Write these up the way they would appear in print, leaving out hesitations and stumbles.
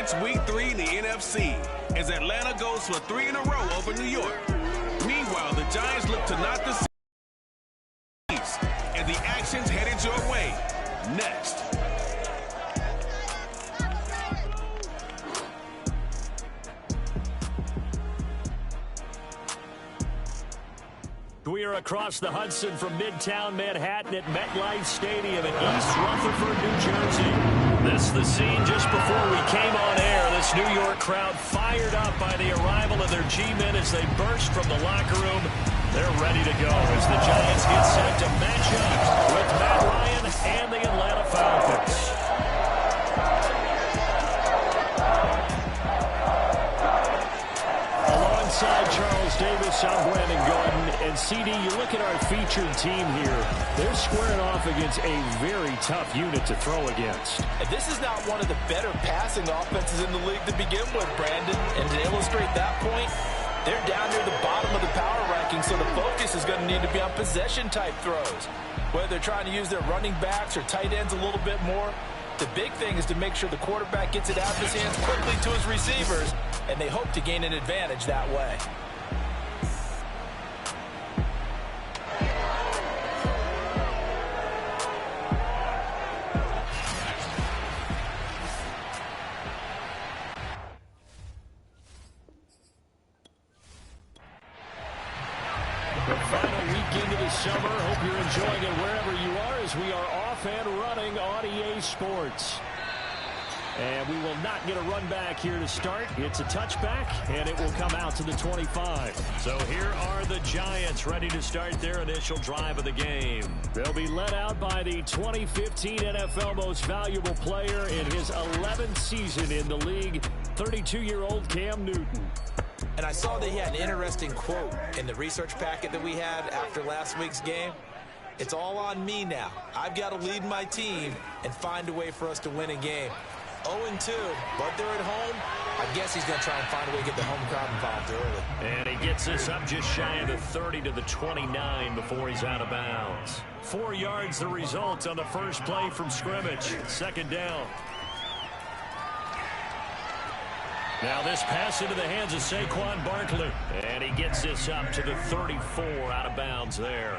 It's week 3 in the NFC as Atlanta goes for 3 in a row over New York. Meanwhile, the Giants look to knock the East, and the action's headed your way. Next. We are across the Hudson from Midtown Manhattan at MetLife Stadium in East Rutherford, New Jersey. This is the scene just before we came on air. This New York crowd fired up by the arrival of their G-men as they burst from the locker room. They're ready to go as the Giants get set to match up with Matt Ryan and the Atlanta Falcons. Alongside Charles Davis, I'm Brandon Gordon. And CD, you look at our featured team here. They're squaring off against a very tough unit to throw against. And this is not one of the better passing offenses in the league to begin with, Brandon. And to illustrate that point, they're down near the bottom of the power ranking, so the focus is going to need to be on possession-type throws. Whether they're trying to use their running backs or tight ends a little bit more, the big thing is to make sure the quarterback gets it out of his hands quickly to his receivers, and they hope to gain an advantage that way. Final weekend of the summer. Hope you're enjoying it wherever you are as we are off and running on EA Sports. And we will not get a run back here to start. It's a touchback, and it will come out to the 25. So here are the Giants ready to start their initial drive of the game. They'll be led out by the 2015 NFL Most Valuable Player in his 11th season in the league, 32-year-old Cam Newton. And I saw that he had an interesting quote in the research packet that we had after last week's game. It's all on me now. I've got to lead my team and find a way for us to win a game. 0-2, but they're at home. I guess he's going to try and find a way to get the home crowd involved early. And he gets this up just shy of the 30 to the 29 before he's out of bounds. 4 yards the result on the first play from scrimmage. Second down. Now this pass into the hands of Saquon Barkley. And he gets this up to the 34 out of bounds there.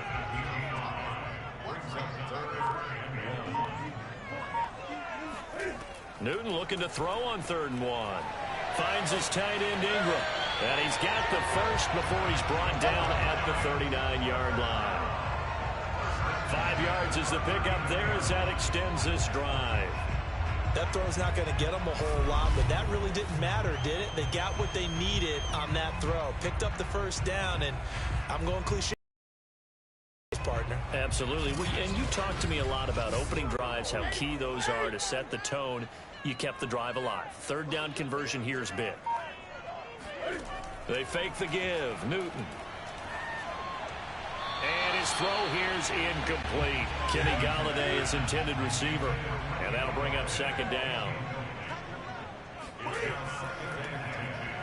Newton looking to throw on 3rd and 1. Finds his tight end Ingram. And he's got the first before he's brought down at the 39-yard line. 5 yards is the pickup there as that extends this drive. That throw's not going to get them a whole lot, but that really didn't matter, did it? They got what they needed on that throw. Picked up the first down, and I'm going cliche, partner. Absolutely. And you talked to me a lot about opening drives, how key those are to set the tone. You kept the drive alive. 3rd down conversion here is big. They fake the give. Newton. And his throw here is incomplete. Kenny Golladay is intended receiver. And that'll bring up 2nd down.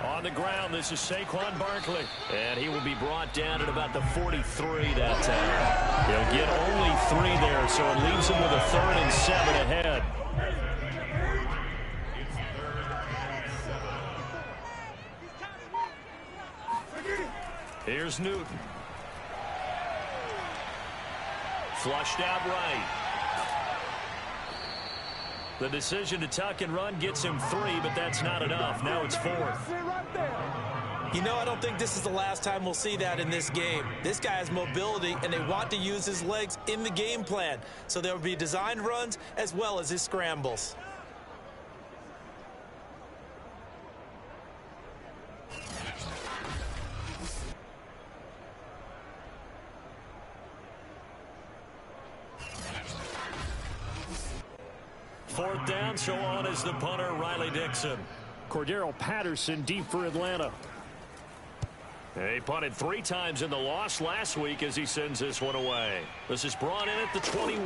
On the ground, this is Saquon Barkley. And he will be brought down at about the 43 that time. He'll get only 3 there, so it leaves him with a 3rd and 7 ahead. Here's Newton. Flushed out right. The decision to tuck and run gets him 3, but that's not enough. Now it's 4th. You know, I don't think this is the last time we'll see that in this game. This guy has mobility, and they want to use his legs in the game plan. So there will be designed runs as well as his scrambles. Fourth down, so on is the punter, Riley Dixon. Cordero Patterson deep for Atlanta. He punted 3 times in the loss last week as he sends this one away. This is brought in at the 21.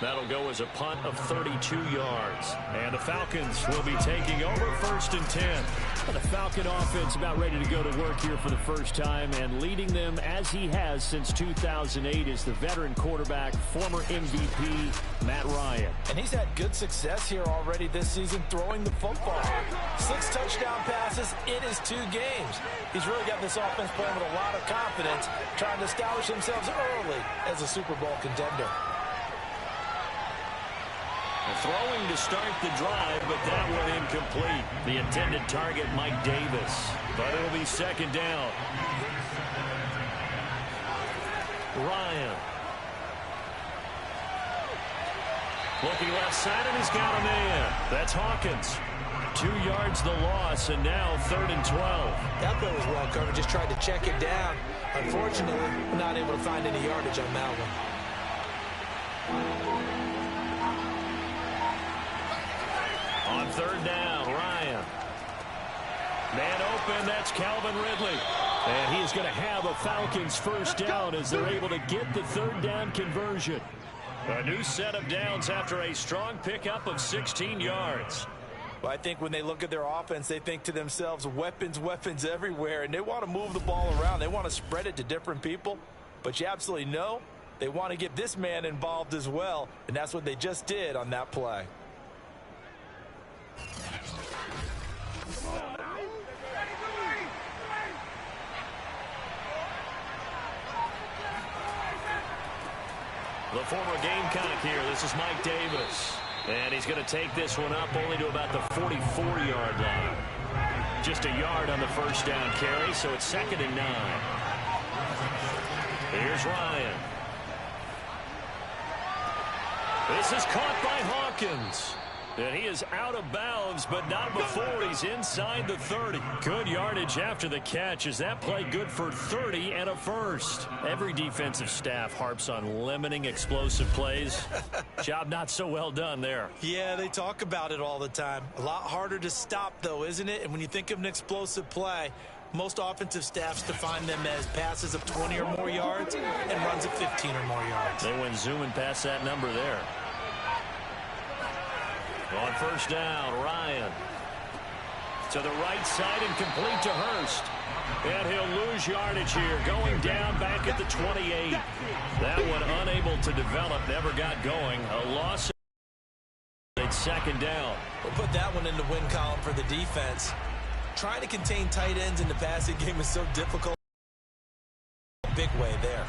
That'll go as a punt of 32 yards. And the Falcons will be taking over 1st and 10. The Falcon offense about ready to go to work here for the first time, and leading them as he has since 2008 is the veteran quarterback, former MVP, Matt Ryan. And he's had good success here already this season throwing the football. 6 touchdown passes in his 2 games. He's really got this offense playing with a lot of confidence, trying to establish themselves early as a Super Bowl contender. Throwing to start the drive, but that one incomplete. The intended target, Mike Davis. But it'll be 2nd down. Ryan. Looking left side, and he's got a man. That's Hawkins. 2 yards the loss, and now 3rd and 12. That play was well covered. Just tried to check it down. Unfortunately, we're not able to find any yardage on that one. On 3rd down, Ryan. Man open, that's Calvin Ridley. And he's going to have a Falcons 1st down as they're able to get the 3rd down conversion. A new set of downs after a strong pickup of 16 yards. Well, I think when they look at their offense, they think to themselves, weapons, weapons everywhere, and they want to move the ball around. They want to spread it to different people, but you absolutely know they want to get this man involved as well, and that's what they just did on that play. The former Gamecock here. This is Mike Davis. And he's going to take this one up only to about the 44-yard line. Just a yard on the 1st down carry, so it's 2nd and 9. Here's Ryan. This is caught by Hawkins. And he is out of bounds, but not before he's inside the 30. Good yardage after the catch. Is that play good for 30 and a 1st? Every defensive staff harps on limiting explosive plays. Job not so well done there. Yeah, they talk about it all the time. A lot harder to stop, though, isn't it? And when you think of an explosive play, most offensive staffs define them as passes of 20 or more yards and runs of 15 or more yards. They went zooming past that number there. On 1st down, Ryan. To the right side and complete to Hurst. And he'll lose yardage here, going down back at the 28. That one unable to develop, never got going. A loss at 2nd down. We'll put that one in the win column for the defense. Trying to contain tight ends in the passing game is so difficult. Big way there.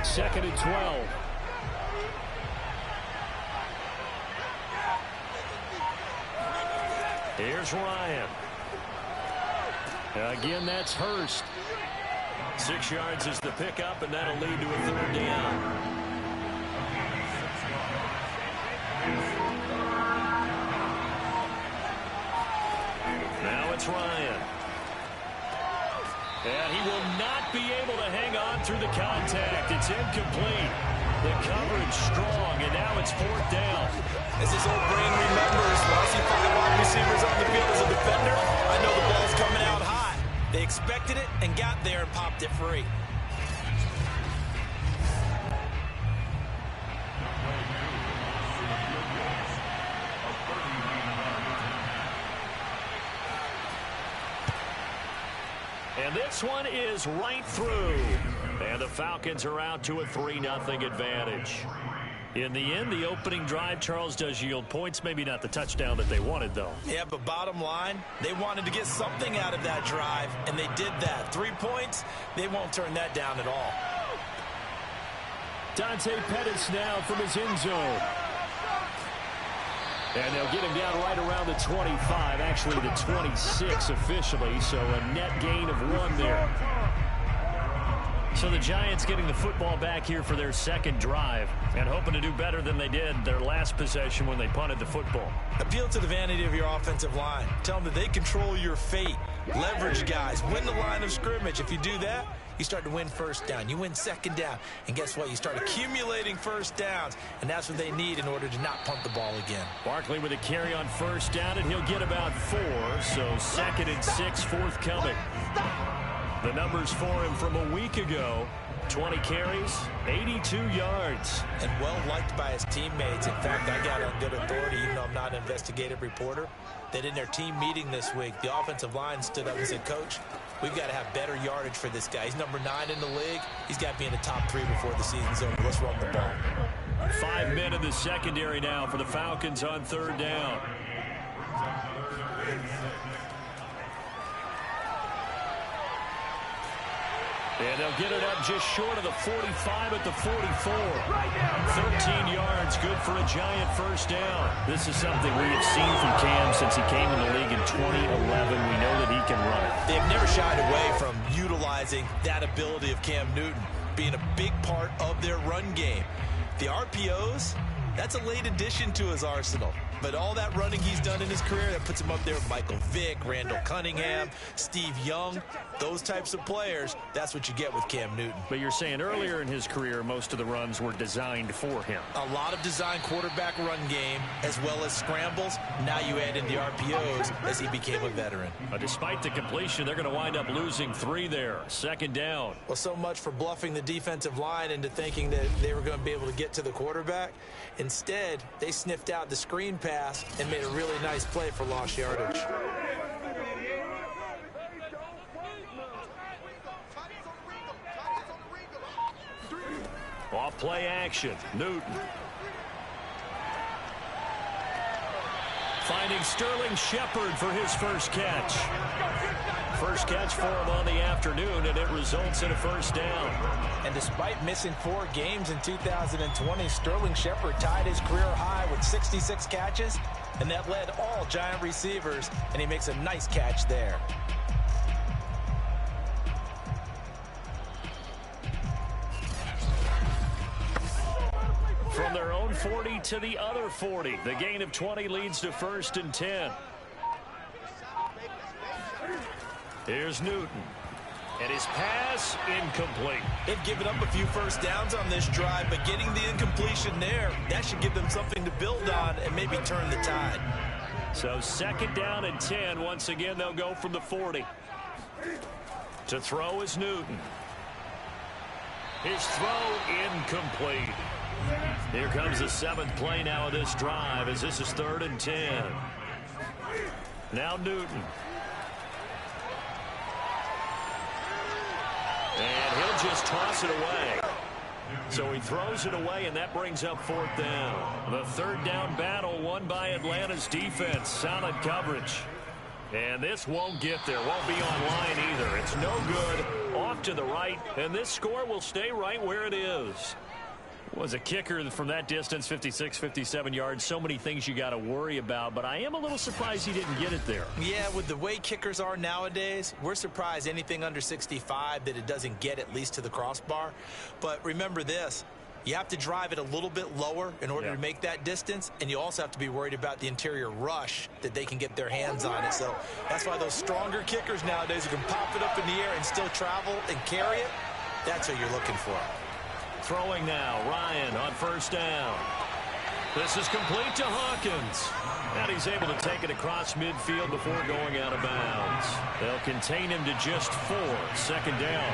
Second and 12. Here's Ryan. Again, that's Hurst. 6 yards is the pickup, and that'll lead to a 3rd down. Now it's Ryan. And he will not be able to hang on through the contact. It's incomplete. The coverage strong, and now it's 4th down. As his old brain remembers, when I see 5 wide receivers on the field as a defender, I know the ball's coming out high. They expected it and got there and popped it free. And this one is right through. And the Falcons are out to a 3-0 advantage. In the end, the opening drive, Charles, does yield points. Maybe not the touchdown that they wanted, though. Yeah, but bottom line, they wanted to get something out of that drive, and they did that. 3 points, they won't turn that down at all. Dante Pettis now from his end zone. And they'll get him down right around the 25, actually the 26 officially, so a net gain of 1 there. So the Giants getting the football back here for their 2nd drive and hoping to do better than they did their last possession when they punted the football. Appeal to the vanity of your offensive line. Tell them that they control your fate. Leverage guys, win the line of scrimmage. If you do that, you start to win first down. You win second down. And guess what? You start accumulating first downs. And that's what they need in order to not punt the ball again. Barkley with a carry on first down, and he'll get about 4. So 2nd and 6 forthcoming. The numbers for him from a week ago. 20 carries, 82 yards. And well liked by his teammates. In fact, I got on good authority, even though I'm not an investigative reporter, that in their team meeting this week, the offensive line stood up and said, Coach, we've got to have better yardage for this guy. He's number 9 in the league. He's got to be in the top 3 before the season's over. Let's run the ball. 5 men in the secondary now for the Falcons on 3rd down. And they'll get it up just short of the 45 at the 44. 13 yards, good for a giant first down. This is something we have seen from Cam since he came in the league in 2011. We know that he can run it. They've never shied away from utilizing that ability of Cam Newton being a big part of their run game. The RPOs, that's a late addition to his arsenal. But all that running he's done in his career, that puts him up there with Michael Vick, Randall Cunningham, Steve Young, those types of players. That's what you get with Cam Newton. But you're saying earlier in his career, most of the runs were designed for him. A lot of designed quarterback run game, as well as scrambles. Now you add in the RPOs as he became a veteran. Despite the completion, they're going to wind up losing 3 there. 2nd down. Well, so much for bluffing the defensive line into thinking that they were going to be able to get to the quarterback. Instead, they sniffed out the screen pass and made a really nice play for lost yardage. Off play action. Newton. Finding Sterling Shepard for his first catch. First catch for him on the afternoon, and it results in a first down. And despite missing 4 games in 2020, Sterling Shepard tied his career high with 66 catches, and that led all Giant receivers, and he makes a nice catch there. From their own 40 to the other 40. The gain of 20 leads to 1st and 10. Here's Newton. And his pass incomplete. They've given up a few first downs on this drive, but getting the incompletion there, that should give them something to build on and maybe turn the tide. So 2nd down and 10. Once again, they'll go from the 40. To throw is Newton. His throw incomplete. Here comes the 7th play now of this drive as this is 3rd and 10. Now Newton. And he'll just toss it away. So he throws it away, and that brings up 4th down. The 3rd down battle won by Atlanta's defense. Solid coverage. And this won't get there. Won't be online either. It's no good. Off to the right, and this score will stay right where it is. Was a kicker from that distance, 56, 57 yards. So many things you got to worry about, but I am a little surprised he didn't get it there. Yeah, with the way kickers are nowadays, we're surprised anything under 65 that it doesn't get at least to the crossbar. But remember this, you have to drive it a little bit lower in order to make that distance, and you also have to be worried about the interior rush that they can get their hands on it. So that's why those stronger kickers nowadays who can pop it up in the air and still travel and carry it, that's what you're looking for. Throwing now, Ryan on 1st down. This is complete to Hawkins. And he's able to take it across midfield before going out of bounds. They'll contain him to just 4. 2nd down.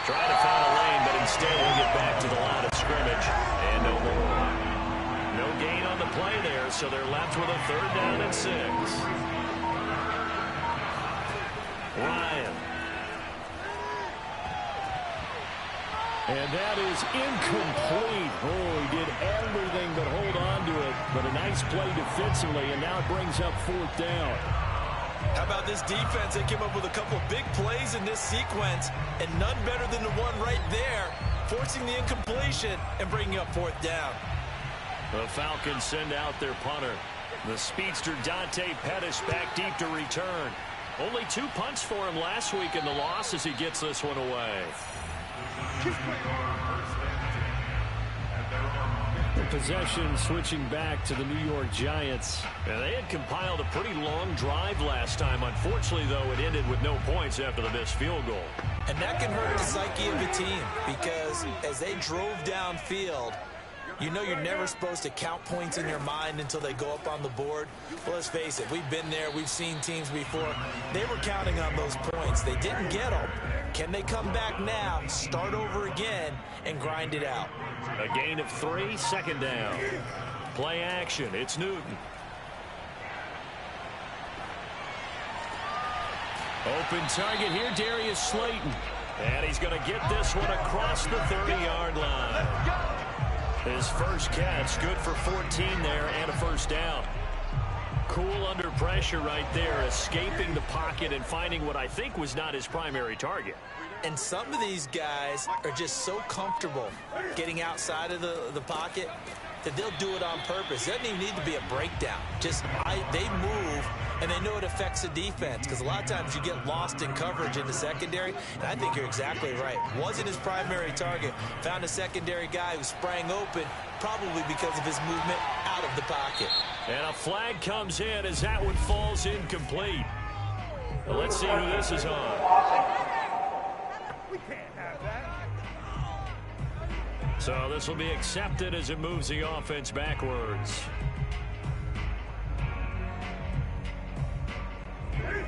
Trying to find a lane, but instead we'll get back to the line of scrimmage. And no more. No gain on the play there, so they're left with a 3rd down and 6. Ryan. And that is incomplete. Oh, he did everything but hold on to it. But a nice play defensively, and now it brings up 4th down. How about this defense? They came up with a couple of big plays in this sequence, and none better than the one right there, forcing the incompletion and bringing up 4th down. The Falcons send out their punter. The speedster Dante Pettis back deep to return. Only 2 punts for him last week in the loss as he gets this one away. Possession switching back to the New York Giants. And they had compiled a pretty long drive last time. Unfortunately, though, it ended with no points after the missed field goal. And that can hurt the psyche of a team because as they drove downfield, you know you're never supposed to count points in your mind until they go up on the board. Well, let's face it, we've been there. We've seen teams before. They were counting on those points. They didn't get them. Can they come back now, start over again, and grind it out? A gain of 3, second down. Play action. It's Newton. Open target here, Darius Slayton. And he's going to get this one across the 30-yard line. His first catch, good for 14 there and a first down. Cool under pressure right there, escaping the pocket and finding what I think was not his primary target. And some of these guys are just so comfortable getting outside of the pocket that they'll do it on purpose. It doesn't even need to be a breakdown. Just they move, and they know it affects the defense because a lot of times you get lost in coverage in the secondary, and I think you're exactly right. Wasn't his primary target. Found a secondary guy who sprang open, probably because of his movement out of the pocket. And a flag comes in as that one falls incomplete. Well, let's see who this is on. So this will be accepted as it moves the offense backwards.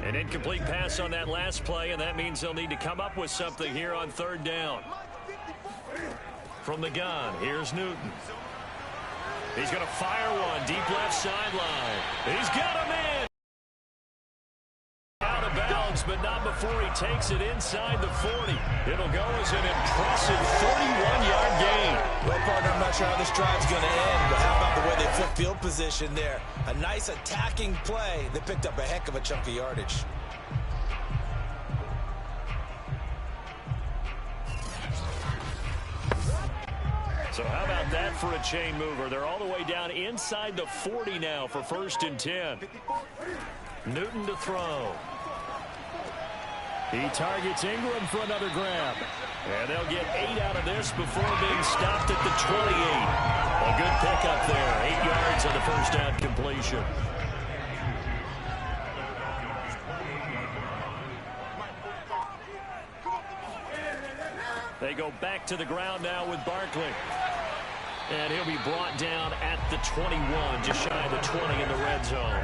An incomplete pass on that last play, and that means they'll need to come up with something here on third down. From the gun, here's Newton. He's going to fire one, deep left sideline. He's got him in. Out of bounds, but not before he takes it inside the 40. It'll go as an impressive 41-yard gain. Well, partner, I'm not sure how this drive's going to end, but how about the way they flip field position there? A nice attacking play that picked up a heck of a chunk of yardage. So how about that for a chain mover? They're all the way down inside the 40 now for 1st and 10. Newton to throw. He targets Ingram for another grab. And they'll get 8 out of this before being stopped at the 28. A good pickup there. 8 yards on the first down completion. They go back to the ground now with Barkley. And he'll be brought down at the 21, just shy of the 20 in the red zone.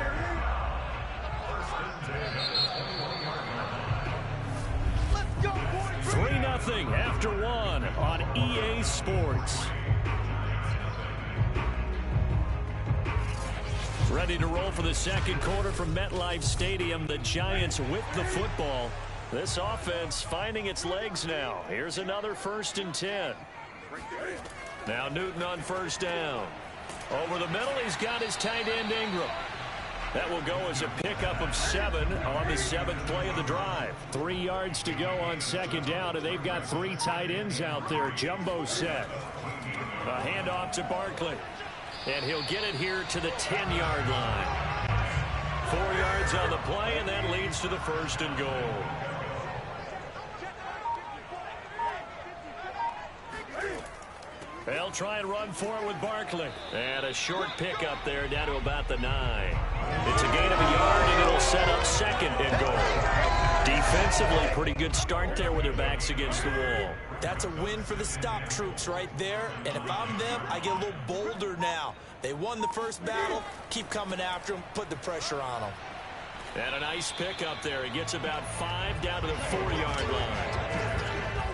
Let's go, boys. 3-0 after 1 on EA Sports. Ready to roll for the second quarter from MetLife Stadium. The Giants with the football. This offense finding its legs now. Here's another 1st and 10. Now Newton on first down. Over the middle, he's got his tight end Ingram. That will go as a pickup of 7 on the 7th play of the drive. 3 yards to go on second down, and they've got 3 tight ends out there. Jumbo set. A handoff to Barkley. And he'll get it here to the 10-yard line. 4 yards on the play, and that leads to the 1st and goal. They'll try and run for it with Barkley. And a short pickup there down to about the 9. It's a gain of a yard, and it'll set up 2nd and goal. Defensively, pretty good start there with their backs against the wall. That's a win for the stop troops right there. And if I'm them, I get a little bolder now. They won the first battle. Keep coming after them. Put the pressure on them. And a nice pickup there. He gets about 5 down to the 4-yard line.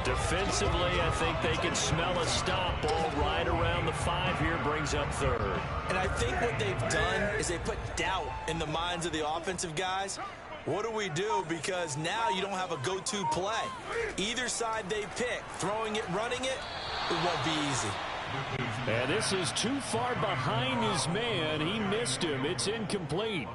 Defensively, I think they can smell a stop. Ball right around the 5 here, brings up 3rd. And I think what they've done is they put doubt in the minds of the offensive guys. What do we do? Because now you don't have a go-to play. Either side they pick, throwing it, running it, it won't be easy. And this is too far behind his man. He missed him. It's incomplete.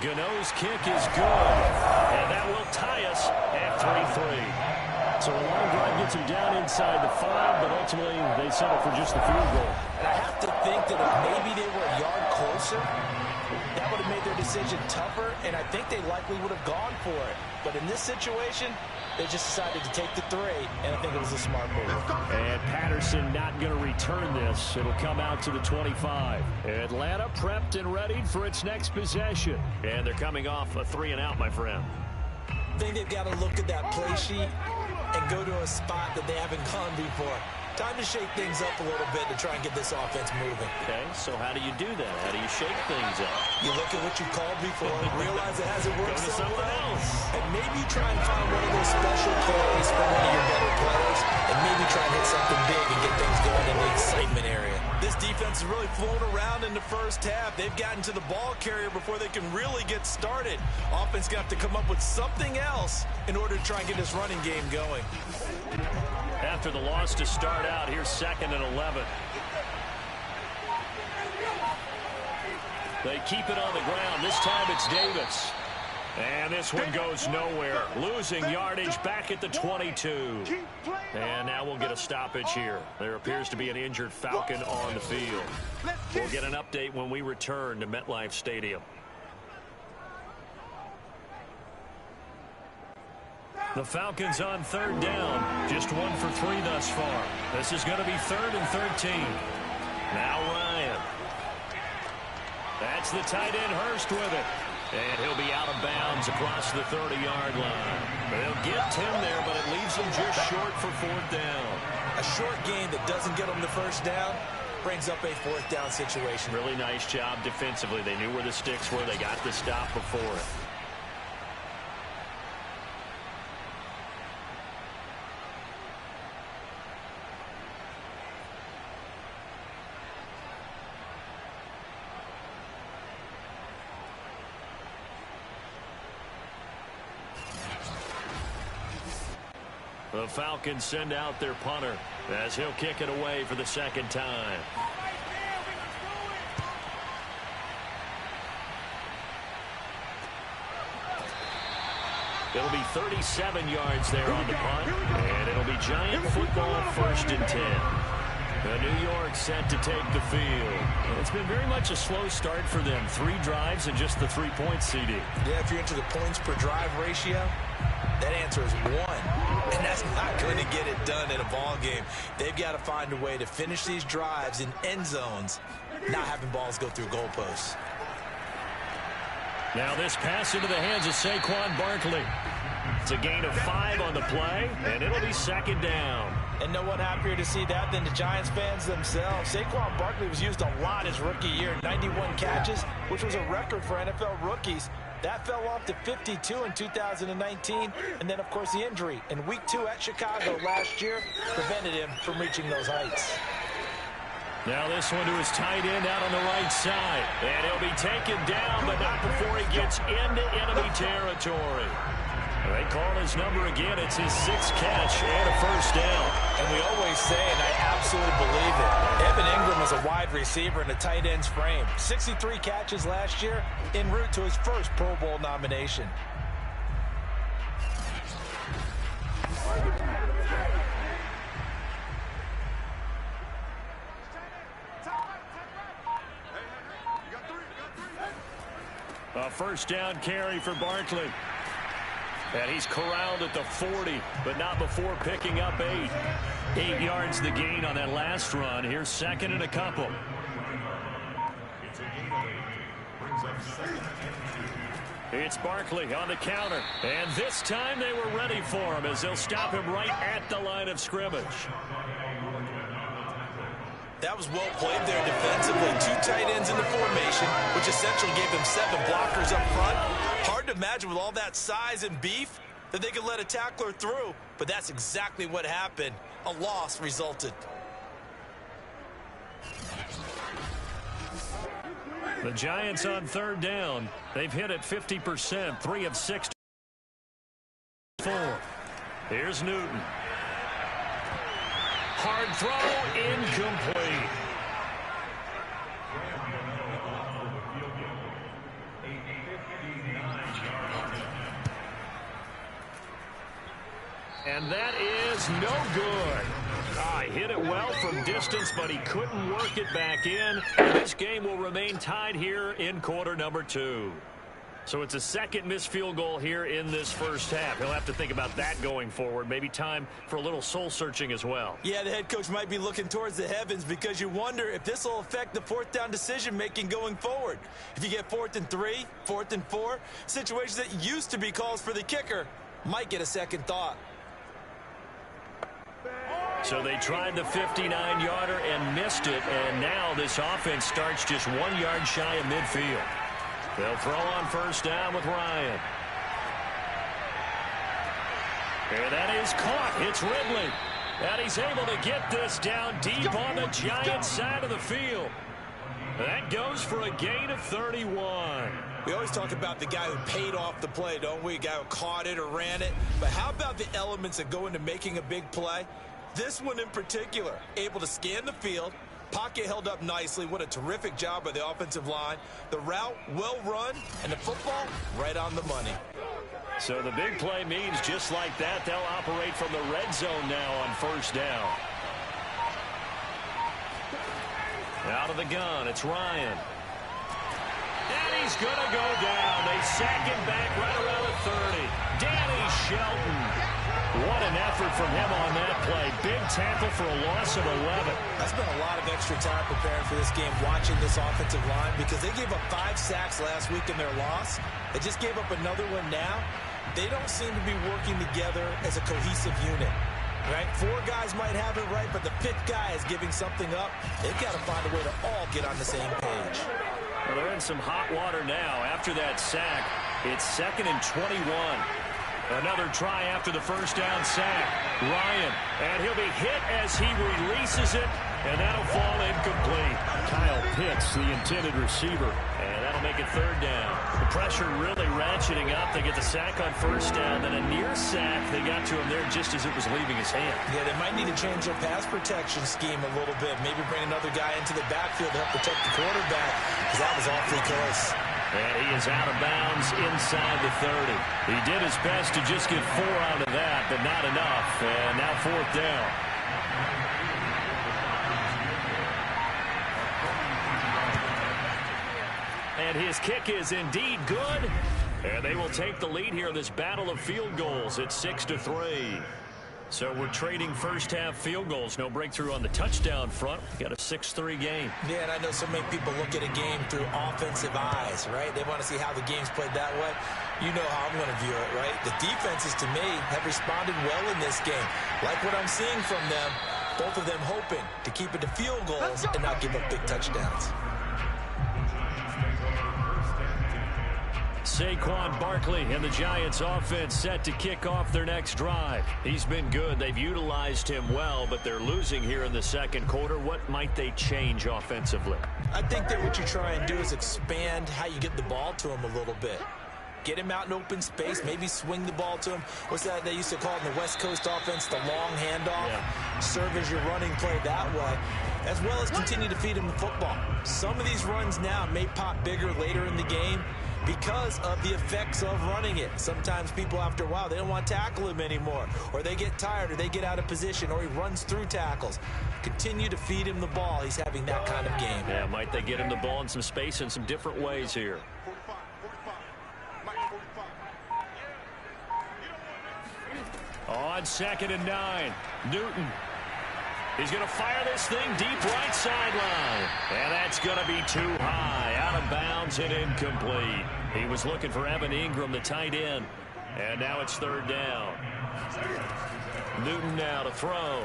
Gano's kick is good. And that will tie us at 3-3. So a long drive gets him down inside the 5, but ultimately they settle for just the field goal. And I have to think that if maybe they were a yard closer, that would have made their decision tougher, and I think they likely would have gone for it. But in this situation, They just decided to take the 3, and I think it was a smart move. And Patterson not going to return this. It'll come out to the 25. Atlanta prepped and ready for its next possession. And they're coming off a 3-and-out, my friend. I think they've got to look at that play sheet and go to a spot that they haven't gone before. Time to shake things up a little bit to try and get this offense moving. Okay, so how do you do that? How do you shake things up? You look at what you called before, realize it hasn't worked so well, else. and maybe try and find one of those special plays for one of your better players, and maybe try and hit something big and get things going in the excitement area. This defense is really flown around in the first half. They've gotten to the ball carrier before they can really get started. Offense got to come up with something else in order to try and get this running game going. After the loss to start out, here's 2nd and 11. They keep it on the ground. This time it's Davis. And this one goes nowhere. Losing yardage back at the 22. And now we'll get a stoppage here. There appears to be an injured Falcon on the field. We'll get an update when we return to MetLife Stadium. The Falcons on 3rd down. Just 1 for 3 thus far. This is going to be 3rd and 13. Now Ryan. That's the tight end Hurst with it. And he'll be out of bounds across the 30-yard line. They'll get 10 there, but it leaves them just short for 4th down. A short gain that doesn't get them the first down brings up a 4th down situation. Really nice job defensively. They knew where the sticks were. They got the stop before it. The Falcons send out their punter as he'll kick it away for the 2nd time. It'll be 37 yards there on the punt, and it'll be Giant football 1st and 10. New York set to take the field. It's been very much a slow start for them. 3 drives and just the 3 points, CD. Yeah, if you're into the points per drive ratio, that answer is 1. And that's not going to get it done in a ball game. They've got to find a way to finish these drives in end zones, not having balls go through goalposts. Now this pass into the hands of Saquon Barkley. It's a gain of 5 on the play, and it'll be 2nd down. And no one happier to see that than the Giants fans themselves. Saquon Barkley was used a lot his rookie year, 91 catches, which was a record for NFL rookies. That fell off to 52 in 2019, and then, of course, the injury in Week 2 at Chicago last year prevented him from reaching those heights. Now this one to his tight end out on the right side, and he'll be taken down, but not before he gets into enemy territory. They call his number again. It's his 6th catch and a 1st down. And we always say, and I absolutely believe it, Evan Ingram is a wide receiver in a tight end's frame. 63 catches last year, en route to his first Pro Bowl nomination. A 1st down carry for Barkley. And he's corralled at the 40, but not before picking up 8. 8 yards the gain on that last run. Here's 2nd and a couple. It's Barkley on the counter. And this time they were ready for him as they'll stop him right at the line of scrimmage. That was well played there defensively. 2 tight ends in the formation, which essentially gave them 7 blockers up front. Hard to imagine with all that size and beef that they could let a tackler through, but that's exactly what happened. A loss resulted. The Giants on 3rd down. They've hit it 50%, 3 of 6. 4. Here's Newton. Hard throw, incomplete. And that is no good. He hit it well from distance, but he couldn't work it back in. And this game will remain tied here in quarter number 2. So it's a second missed field goal here in this first half. He'll have to think about that going forward. Maybe time for a little soul-searching as well. Yeah, the head coach might be looking towards the heavens because you wonder if this will affect the fourth down decision-making going forward. If you get 4th and 3, 4th and 4, situations that used to be calls for the kicker might get a second thought. So they tried the 59-yarder and missed it, and now this offense starts just 1 yard shy of midfield. They'll throw on first down with Ryan. And that is caught. It's Ridley. And he's able to get this down deep on the Giants side of the field. That goes for a gain of 31. We always talk about the guy who paid off the play, don't we? A guy who caught it or ran it. But how about the elements that go into making a big play? This one in particular, able to scan the field. Pocket held up nicely. What a terrific job by the offensive line. The route, well run, and the football, right on the money. So the big play means just like that, they'll operate from the red zone now on first down. Out of the gun, it's Ryan. And he's going to go down. They sack him back right around the 30. Danny Shelton. What an effort from him on that play. Big tackle for a loss of 11. I spent a lot of extra time preparing for this game watching this offensive line because they gave up 5 sacks last week in their loss. They just gave up another one now. They don't seem to be working together as a cohesive unit. Right? 4 guys might have it right, but the 5th guy is giving something up. They've got to find a way to all get on the same page. Well, they're in some hot water now. After that sack, it's 2nd and 21. Another try after the first down sack. Ryan, and he'll be hit as he releases it, and that'll fall incomplete. Kyle Pitts, the intended receiver, and that'll make it 3rd down. The pressure really ratcheting up. They get the sack on first down, then a near sack. They got to him there just as it was leaving his hand. Yeah, they might need to change their pass protection scheme a little bit. Maybe bring another guy into the backfield to help protect the quarterback, because that was awfully close. And he is out of bounds inside the 30. He did his best to just get 4 out of that, but not enough. And now 4th down. And his kick is indeed good. And they will take the lead here in this battle of field goals. It's 6-3. So we're trading first half field goals. No breakthrough on the touchdown front. We got a 6-3 game. Yeah, and I know so many people look at a game through offensive eyes, right? They want to see how the game's played that way. You know how I'm going to view it, right? The defenses, to me, have responded well in this game. Like what I'm seeing from them, both of them hoping to keep it to field goals and not give up big touchdowns. Saquon Barkley and the Giants offense set to kick off their next drive. He's been good. They've utilized him well, but they're losing here in the second quarter. What might they change offensively? I think that what you try and do is expand how you get the ball to him a little bit. Get him out in open space, maybe swing the ball to him. What's that they used to call in the West Coast offense, the long handoff? Yeah. Serve as your running play that way, as well as continue to feed him the football. Some of these runs now may pop bigger later in the game because of the effects of running it. Sometimes people, after a while, they don't want to tackle him anymore, or they get tired, or they get out of position, or he runs through tackles. Continue to feed him the ball. He's having that kind of game. Yeah, might they get him the ball in some space in some different ways here. On 2nd and 9, Newton. He's going to fire this thing deep right sideline. And that's going to be too high. Out of bounds and incomplete. He was looking for Evan Ingram, the tight end. And now it's 3rd down. Newton now to throw.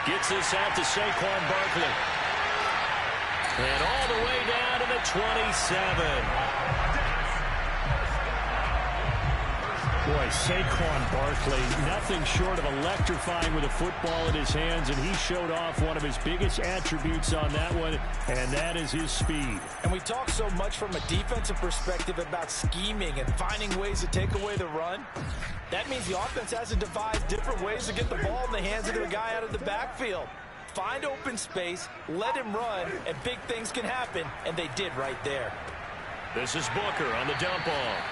Gets this out to Saquon Barkley. And all the way down to the 27. Boy, Saquon Barkley, nothing short of electrifying with a football in his hands, and he showed off one of his biggest attributes on that one, and that is his speed. And we talk so much from a defensive perspective about scheming and finding ways to take away the run. That means the offense has to devise different ways to get the ball in the hands of the guy out of the backfield. Find open space, let him run, and big things can happen, and they did right there. This is Booker on the dump off.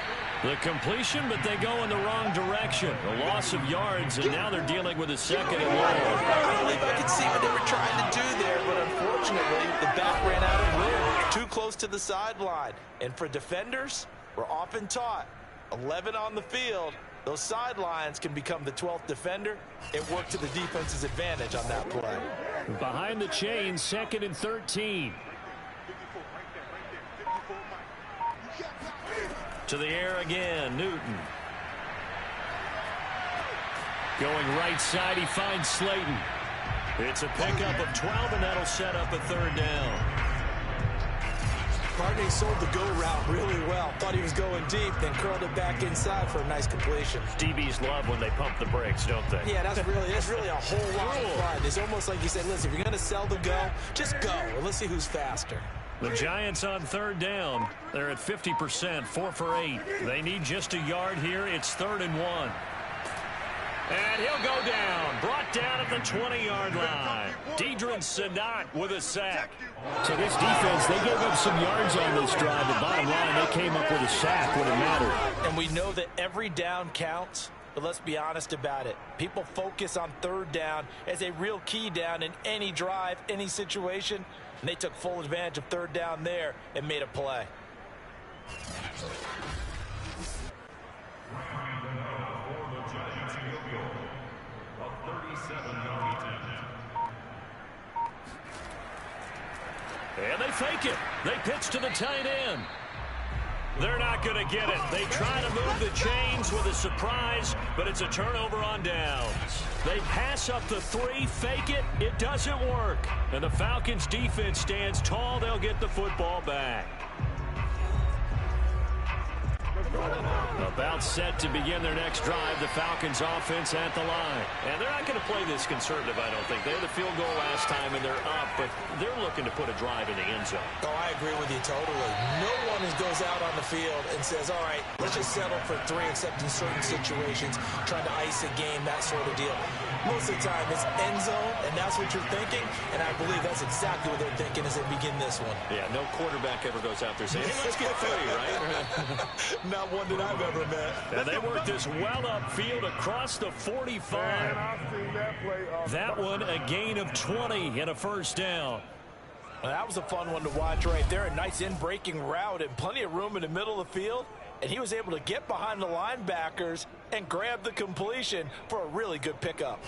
The completion, but they go in the wrong direction. A loss of yards, and now they're dealing with a 2nd and long. I believe I could see what they were trying to do there, but unfortunately, the back ran out of room. too close to the sideline. And for defenders, we're often taught 11 on the field. Those sidelines can become the 12th defender. It worked to the defense's advantage on that play. Behind the chains, 2nd and 13. To the air again, Newton. Going right side, he finds Slayton. It's a pickup of 12, and that'll set up a 3rd down. Cardinals sold the go route really well. Thought he was going deep, then curled it back inside for a nice completion. DBs love when they pump the brakes, don't they? Yeah, that's really a whole lot of fun. It's almost like you say, listen, if you're going to sell the go, just go, and let's see who's faster. The Giants on 3rd down. They're at 50%, 4 for 8. They need just a yard here. It's 3rd and 1. And he'll go down. Brought down at the 20-yard line. Deidrin Sanat with a sack. So this defense, they gave up some yards on this drive. The bottom line, they came up with a sack when it mattered. And we know that every down counts, but let's be honest about it. People focus on 3rd down as a real key down in any drive, any situation. And they took full advantage of 3rd down there and made a play. And they fake it. They pitch to the tight end. They're not going to get it. They try to move the chains with a surprise, but it's a turnover on downs. They pass up the 3, fake it. It doesn't work. And the Falcons defense stands tall. They'll get the football back. About set to begin their next drive. The Falcons offense at the line. And they're not going to play this conservative, I don't think. They had the field goal last time, and they're up, but they're looking to put a drive in the end zone. Oh, I agree with you totally. No one goes out on the field and says, all right, let's just settle for 3, except in certain situations, trying to ice a game, that sort of deal. Most of the time, it's end zone, and that's what you're thinking, and I believe that's exactly what they're thinking as they begin this one. Yeah, no quarterback ever goes out there saying, hey, let's get 3, right? Not one that I've ever met. And they work this well upfield across the 45. That one, a gain of 20 and a 1st down. Well, that was a fun one to watch right there. A nice in-breaking route and plenty of room in the middle of the field. And he was able to get behind the linebackers and grab the completion for a really good pickup.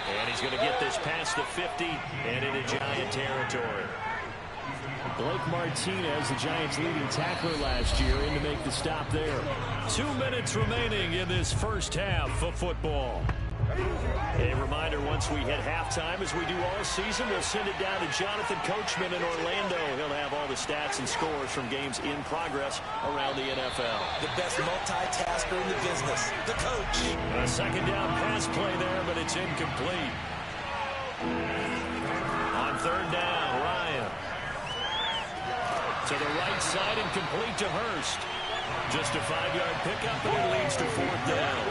And he's going to get this past the 50 and into Giant territory. Blake Martinez, the Giants' leading tackler last year, in to make the stop there. 2 minutes remaining in this first half of football. A reminder, once we hit halftime, as we do all season, we'll send it down to Jonathan Coachman in Orlando. He'll have all the stats and scores from games in progress around the NFL. The best multitasker in the business, the coach. A 2nd down pass play there, but it's incomplete. On 3rd down, Ryan. To the right side and complete to Hurst. Just a 5-yard pickup, and it leads to 4th down.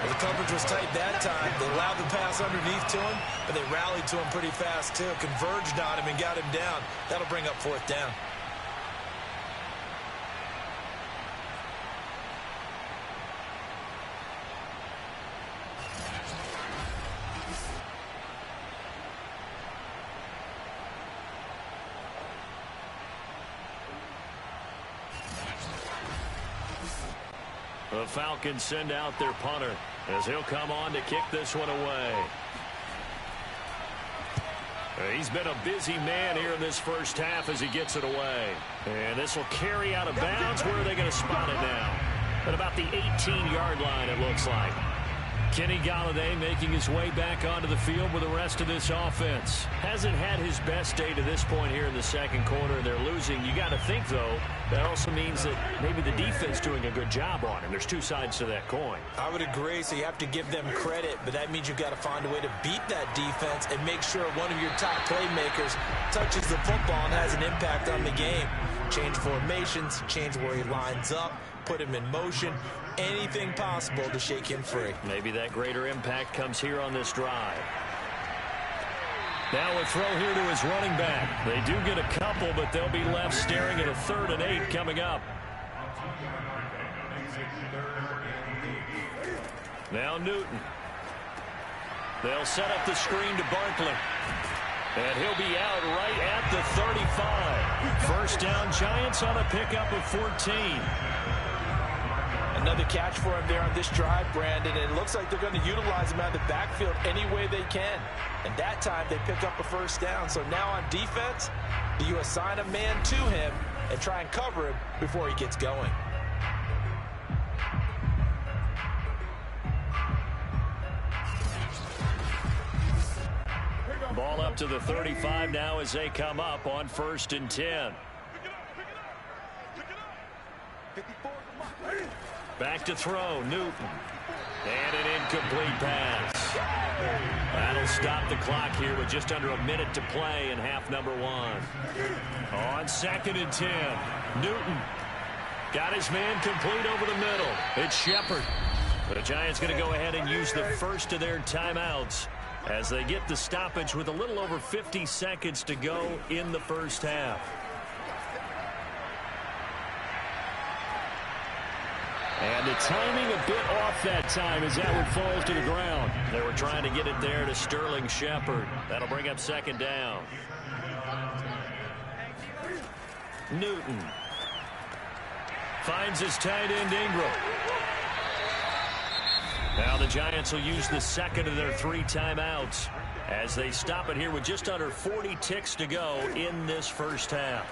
The coverage was tight that time. They allowed the pass underneath to him, but they rallied to him pretty fast, too. Converged on him and got him down. That'll bring up 4th down. The Falcons send out their punter as he'll come on to kick this one away. He's been a busy man here in this first half as he gets it away. And this will carry out of bounds. Where are they going to spot it now? At about the 18-yard line, it looks like. Kenny Golladay making his way back onto the field with the rest of this offense. Hasn't had his best day to this point here in the second quarter. They're losing. You got to think, though, that also means that maybe the defense doing a good job on him. There's 2 sides to that coin. I would agree, so you have to give them credit, but that means you've got to find a way to beat that defense and make sure one of your top playmakers touches the football and has an impact on the game. Change formations, change where he lines up, put him in motion, anything possible to shake him free. Maybe that greater impact comes here on this drive. Now a throw here to his running back. They do get a couple, but they'll be left staring at a 3rd and 8 coming up. Now Newton. They'll set up the screen to Barkley. And he'll be out right at the 35. First down, Giants on a pickup of 14. Another catch for him there on this drive, Brandon. And it looks like they're going to utilize him out of the backfield any way they can. And that time they pick up a first down. So now on defense, you assign a man to him and try and cover him before he gets going. Ball up to the 35 now as they come up on 1st and 10. Back to throw, Newton. And an incomplete pass. That'll stop the clock here with just under a minute to play in half number 1. On 2nd and 10, Newton got his man complete over the middle. It's Shepard. But the Giants going to go ahead and use the first of their timeouts as they get the stoppage with a little over 50 seconds to go in the first half. And the timing a bit off that time as that one falls to the ground. They were trying to get it there to Sterling Shepard. That'll bring up 2nd down. Newton finds his tight end Ingram. Now the Giants will use the 2nd of their 3 timeouts as they stop it here with just under 40 ticks to go in this first half.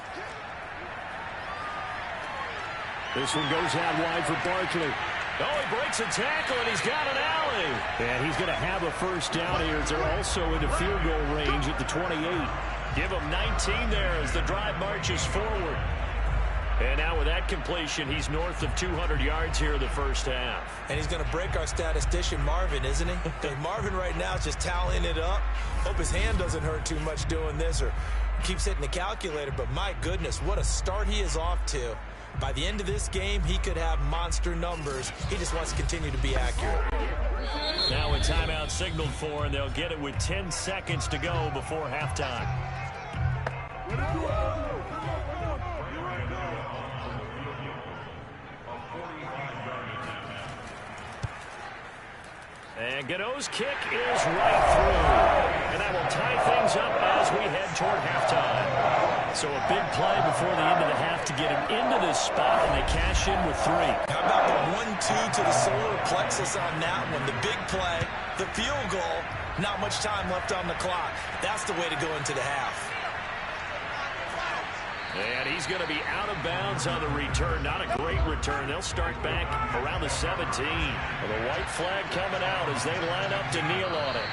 This one goes out wide for Barkley. Oh, he breaks a tackle, and he's got an alley. And he's going to have a first down here as they're also into field goal range at the 28. Give him 19 there as the drive marches forward. And now with that completion, he's north of 200 yards here in the first half. And he's going to break our statistician Marvin, isn't he? Because Marvin right now is just tallying it up. Hope his hand doesn't hurt too much doing this or keeps hitting the calculator. But my goodness, what a start he is off to. By the end of this game, he could have monster numbers. He just wants to continue to be accurate. Now a timeout signaled for, and they'll get it with 10 seconds to go before halftime. And Godot's kick is right through. And that will tie things up as we head toward halftime. So a big play before the end of the half to get him into this spot, and they cash in with 3. How about the 1-2 to the solar plexus on that one? The big play, the field goal, not much time left on the clock. That's the way to go into the half. And he's going to be out of bounds on the return. Not a great return. They'll start back around the 17. Well, the white flag coming out as they line up to kneel on it.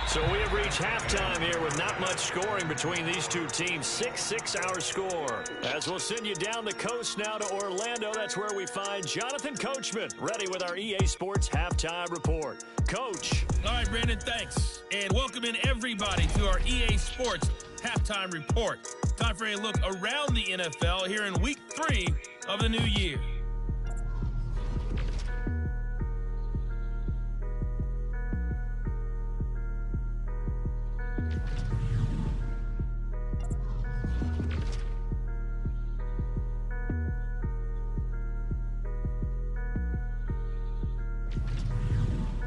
So we have reached halftime here with not much scoring between these two teams. 6-6 our score. As we'll send you down the coast now to Orlando. That's where we find Jonathan Coachman ready with our EA Sports Halftime Report. Coach. All right, Brandon, thanks. And welcome in everybody to our EA Sports Halftime Report. Time for a look around the NFL here in Week 3 of the new year.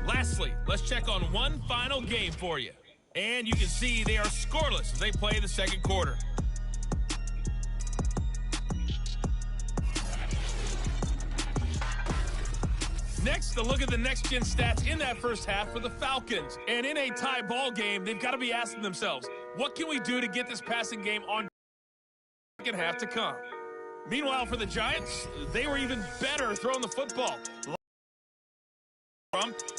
Lastly, let's check on one final game for you. And you can see they are scoreless as they play the second quarter. Next, a look at the next-gen stats in that first half for the Falcons. And in a tie ball game, they've got to be asking themselves, what can we do to get this passing game on second half to come? Meanwhile, for the Giants, they were even better throwing the football.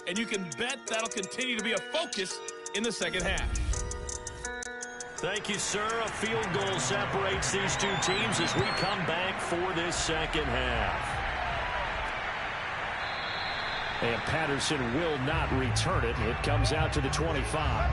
And you can bet that'll continue to be a focus in the second half. Thank you, sir. A field goal separates these two teams as we come back for this second half. And Patterson will not return it. It comes out to the 25.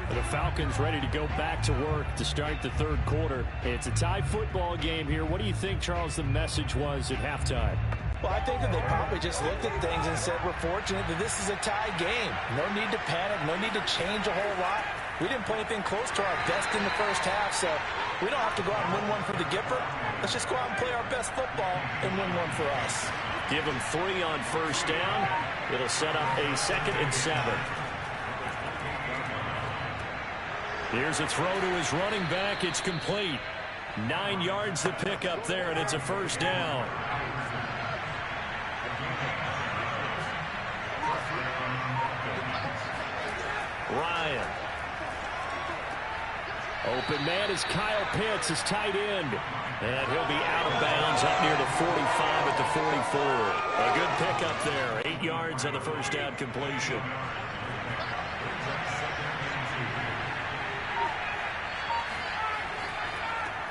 The Falcons ready to go back to work to start the third quarter. It's a tie football game here. What do you think, Charles, the message was at halftime? Well, I think that they probably just looked at things and said, we're fortunate that this is a tie game. No need to panic, no need to change a whole lot. We didn't play anything close to our best in the first half, so we don't have to go out and win one for the Gipper. Let's just go out and play our best football and win one for us. Give them 3 on first down. It'll set up a 2nd and 7. Here's a throw to his running back. It's complete. 9 yards to pick up there, and it's a first down. Ryan. Open man is Kyle Pitts, his tight end. And he'll be out of bounds up near the 45 at the 44. A good pickup there. 8 yards on the first down completion.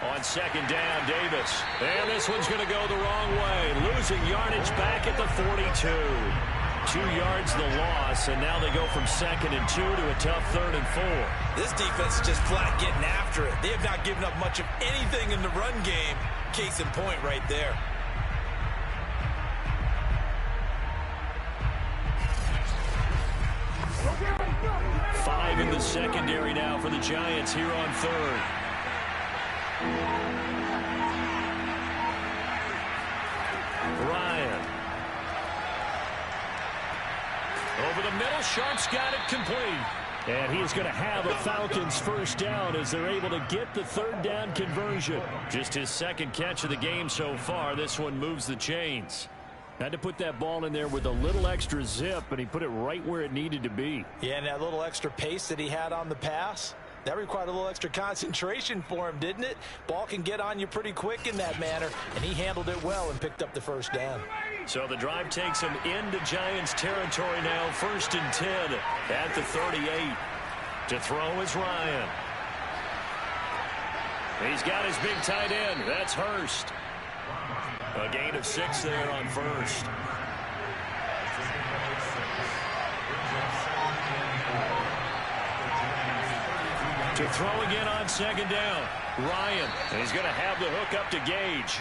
On second down, Davis. And this one's going to go the wrong way. Losing yardage back at the 42. 2 yards the loss, and now they go from 2nd and 2 to a tough 3rd and 4. This defense is just flat getting after it. They have not given up much of anything in the run game. Case in point right there. Five in the secondary now for the Giants here on 3rd. Ryan. Over the middle, Sharp's got it complete. And he's going to have a Falcons first down as they're able to get the 3rd down conversion. Just his 2nd catch of the game so far. This one moves the chains. Had to put that ball in there with a little extra zip, and he put it right where it needed to be. Yeah, and that little extra pace that he had on the pass, that required a little extra concentration for him, didn't it? Ball can get on you pretty quick in that manner, and he handled it well and picked up the first down. So the drive takes him into Giants territory now, 1st and 10 at the 38. To throw is Ryan. He's got his big tight end. That's Hurst. A gain of 6 there on 1st. To throw again on 2nd down. Ryan. And he's going to have the hook up to Gage.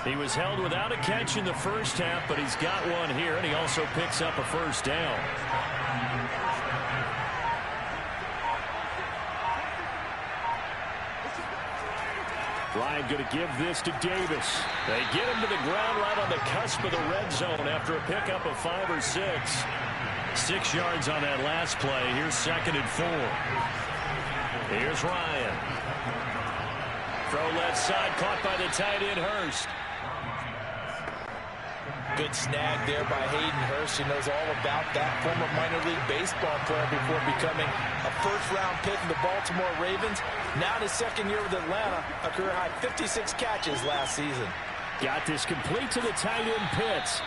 He was held without a catch in the first half, but he's got one here, and he also picks up a first down. Ryan going to give this to Davis. They get him to the ground right on the cusp of the red zone after a pickup of 5 or 6. 6 yards on that last play. Here's 2nd and 4. Here's Ryan. Throw left side, caught by the tight end, Hurst. Good snag there by Hayden Hurst. He knows all about that. Former minor league baseball player before becoming a first-round pick of the Baltimore Ravens. Now in his 2nd year with Atlanta, a career-high 56 catches last season. Got this complete to the tight end, Pitts.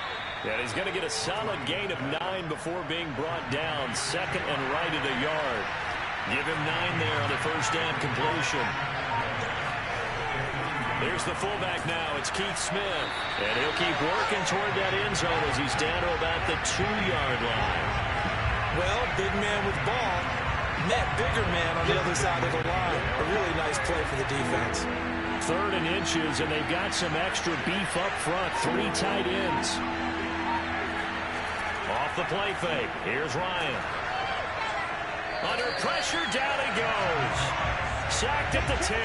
And he's going to get a solid gain of 9 before being brought down. 2nd and right at a yard. Give him 9 there on the first down completion. Here's the fullback now. It's Keith Smith. And he'll keep working toward that end zone as he's down to about the 2-yard line. Well, big man with ball met bigger man on the other side of the line. A really nice play for the defense. 3rd and inches, and they've got some extra beef up front. 3 tight ends. Off the play fake. Here's Ryan. Under pressure, down he goes. Sacked at the 10.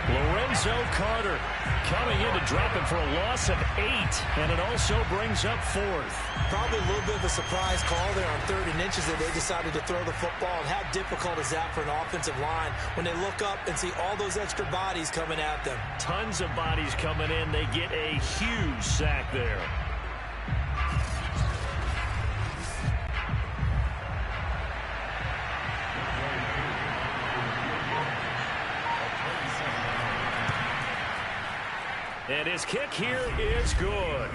Lorenzo Carter coming in to drop him for a loss of 8, and it also brings up 4th. Probably a little bit of a surprise call there on 3rd and inches that they decided to throw the football. And how difficult is that for an offensive line when they look up and see all those extra bodies coming at them? Tons of bodies coming in. They get a huge sack there. And his kick here is good.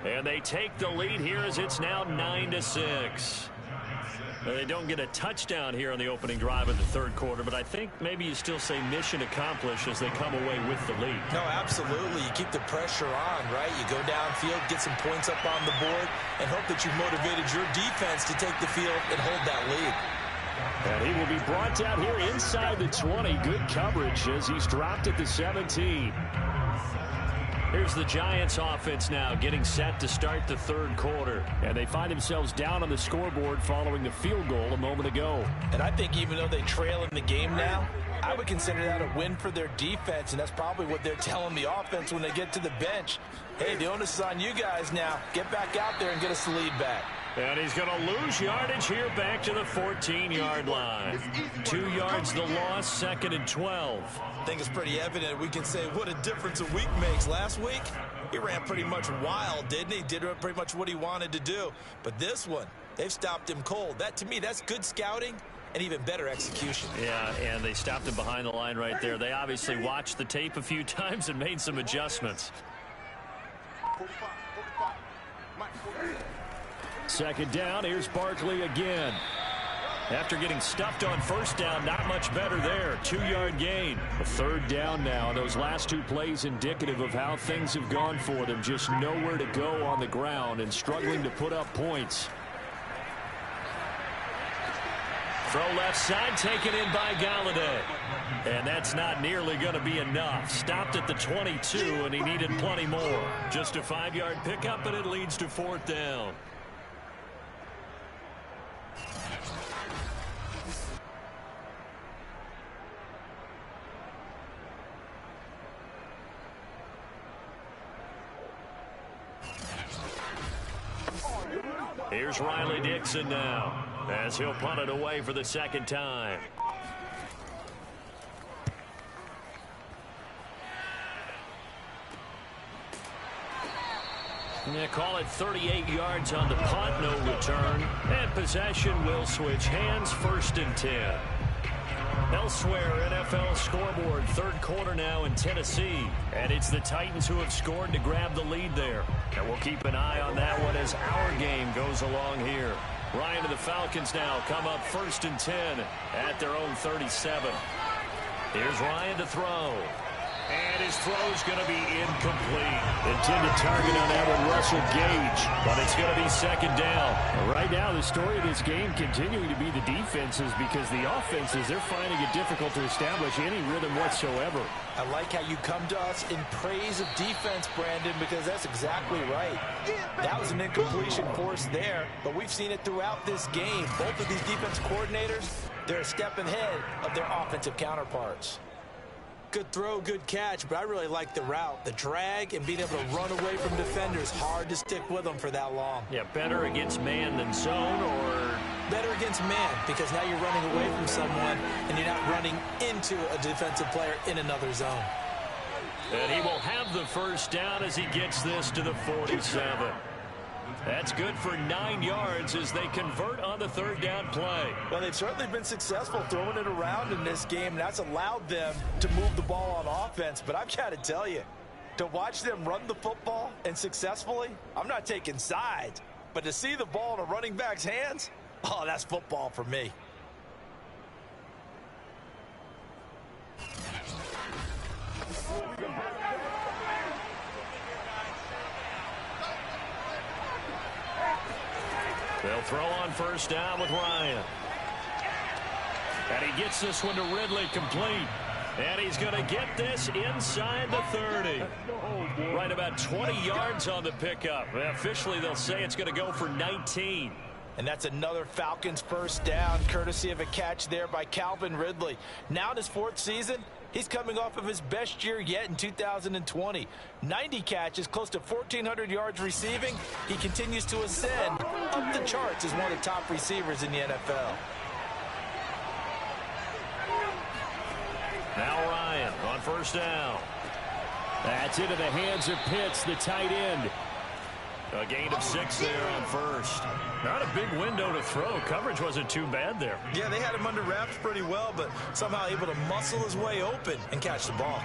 And they take the lead here as it's now 9-6. They don't get a touchdown here on the opening drive of the 3rd quarter, but I think maybe you still say mission accomplished as they come away with the lead. No, absolutely. You keep the pressure on, right? You go downfield, get some points up on the board, and hope that you've motivated your defense to take the field and hold that lead. And he will be brought down here inside the 20. Good coverage as he's dropped at the 17. Here's the Giants offense now getting set to start the third quarter. And they find themselves down on the scoreboard following the field goal a moment ago. And I think even though they trail in the game now, I would consider that a win for their defense, and that's probably what they're telling the offense when they get to the bench. Hey, the onus is on you guys now. Get back out there and get us the lead back. And he's going to lose yardage here back to the 14-yard line. 2 yards the loss, 2nd and 12. I think it's pretty evident. We can say what a difference a week makes. Last week, he ran pretty much wild, didn't he? Did pretty much what he wanted to do. But this one, they've stopped him cold. That, to me, that's good scouting and even better execution. Yeah, and they stopped him behind the line right there. They obviously watched the tape a few times and made some adjustments. 2nd down, here's Barkley again. After getting stuffed on first down, not much better there. 2-yard gain. A 3rd down now. Those last 2 plays indicative of how things have gone for them. Just nowhere to go on the ground and struggling to put up points. Throw left side, taken in by Galladay. And that's not nearly going to be enough. Stopped at the 22, and he needed plenty more. Just a 5-yard pickup, and it leads to 4th down. Here's Riley Dixon now as he'll punt it away for the 2nd time. They call it 38 yards on the punt, no return. And possession will switch hands, 1st and 10. Elsewhere, NFL scoreboard, 3rd quarter now in Tennessee. And it's the Titans who have scored to grab the lead there. And we'll keep an eye on that one as our game goes along here. Ryan to the Falcons now come up 1st and 10 at their own 37. Here's Ryan to throw. And his throw's going to be incomplete. Intended target on that one, Russell Gage. But it's going to be 2nd down. Right now, the story of this game continuing to be the defenses, because the offenses, they're finding it difficult to establish any rhythm whatsoever. I like how you come to us in praise of defense, Brandon, because that's exactly right. That was an incompletion force there, but we've seen it throughout this game. Both of these defense coordinators, they're a step ahead of their offensive counterparts. Good throw, good catch, but I really like the route. The drag and being able to run away from defenders, hard to stick with them for that long. Yeah, better against man than zone, or better against man, because now you're running away from someone and you're not running into a defensive player in another zone. And he will have the 1st down as he gets this to the 47. That's good for 9 yards as they convert on the 3rd down play. Well, they've certainly been successful throwing it around in this game, and that's allowed them to move the ball on offense. But I've got to tell you, to watch them run the football and successfully, I'm not taking sides, but to see the ball in a running back's hands, oh, that's football for me. They'll throw on 1st down with Ryan. And he gets this one to Ridley complete. And he's going to get this inside the 30. Right about 20 yards on the pickup. Officially, they'll say it's going to go for 19. And that's another Falcons 1st down, courtesy of a catch there by Calvin Ridley. Now in his 4th season, he's coming off of his best year yet in 2020. 90 catches, close to 1,400 yards receiving. He continues to ascend up the charts as one of the top receivers in the NFL. Now Ryan on 1st down. That's into the hands of Pitts, the tight end. A gain of 6 there on 1st. Not a big window to throw. Coverage wasn't too bad there. Yeah, they had him under wraps pretty well, but somehow able to muscle his way open and catch the ball.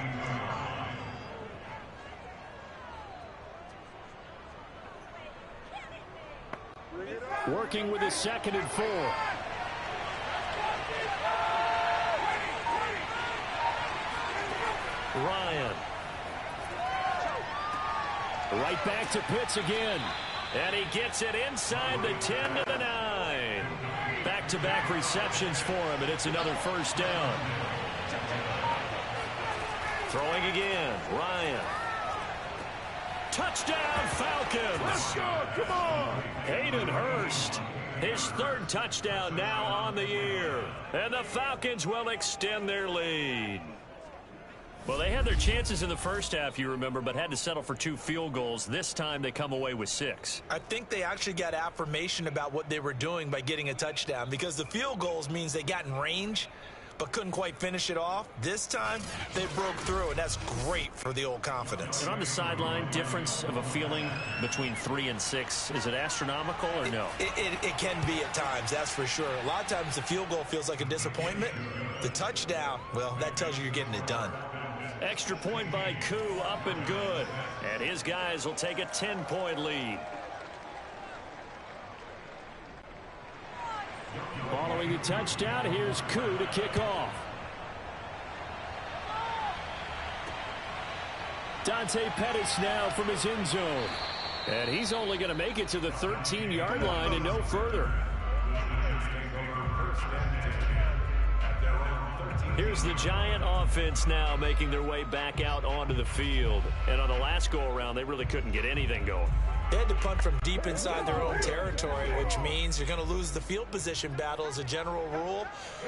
Working with his 2nd and 4. Ryan. Right back to Pitts again. And he gets it inside the 10 to the 9. Back back-to-back receptions for him, and it's another first down. Throwing again, Ryan. Touchdown, Falcons! Let's go, come on! Hayden Hurst, his third touchdown now on the year. And the Falcons will extend their lead. Well, they had their chances in the first half, you remember, but had to settle for 2 field goals. This time they come away with 6. I think they actually got affirmation about what they were doing by getting a touchdown, because the field goals means they got in range but couldn't quite finish it off. This time, they broke through, and that's great for the old confidence. And on the sideline, difference of a feeling between 3 and 6, is it astronomical or no? It can be at times, that's for sure. A lot of times the field goal feels like a disappointment. The touchdown, well, that tells you you're getting it done. Extra point by Koo, up and good. And his guys will take a 10-point lead. Following the touchdown, here's Koo to kick off. Dante Pettis now from his end zone. And he's only going to make it to the 13-yard line and no further. Here's the Giant offense now making their way back out onto the field. And on the last go-around, they really couldn't get anything going. They had to punt from deep inside their own territory, which means you're going to lose the field position battle as a general rule.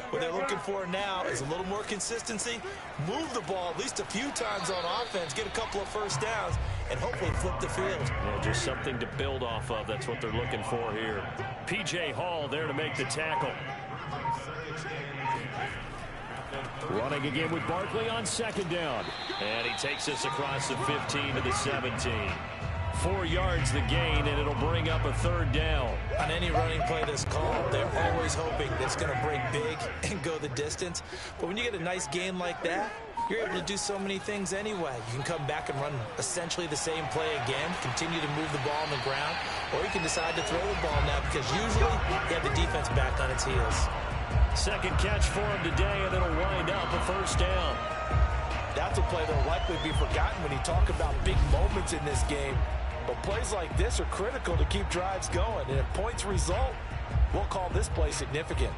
What they're looking for now is a little more consistency, move the ball at least a few times on offense, get a couple of first downs, and hopefully flip the field. Yeah, just something to build off of. That's what they're looking for here. P.J. Hall there to make the tackle. Running again with Barkley on second down. And he takes us across the 15 to the 17. 4 yards the gain, and it'll bring up a third down. On any running play that's called, they're always hoping that it's going to break big and go the distance. But when you get a nice gain like that, you're able to do so many things anyway. You can come back and run essentially the same play again, continue to move the ball on the ground, or you can decide to throw the ball now because usually you have the defense back on its heels. Second catch for him today, and it'll wind up a first down. That's a play that'll likely be forgotten when you talk about big moments in this game. But plays like this are critical to keep drives going. And if points result, we'll call this play significant.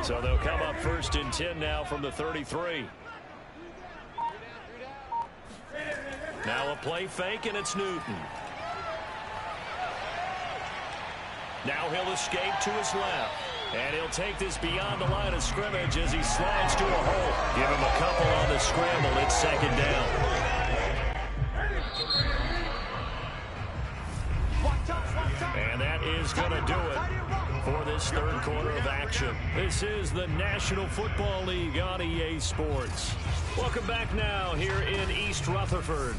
So they'll come up first and 10 now from the 33. Now a play fake, and it's Newton. Now he'll escape to his left. And he'll take this beyond the line of scrimmage as he slides to a hole. Give him a couple on the scramble. It's second down. And that is going to do it for this third quarter of action. This is the National Football League on EA Sports. Welcome back now here in East Rutherford.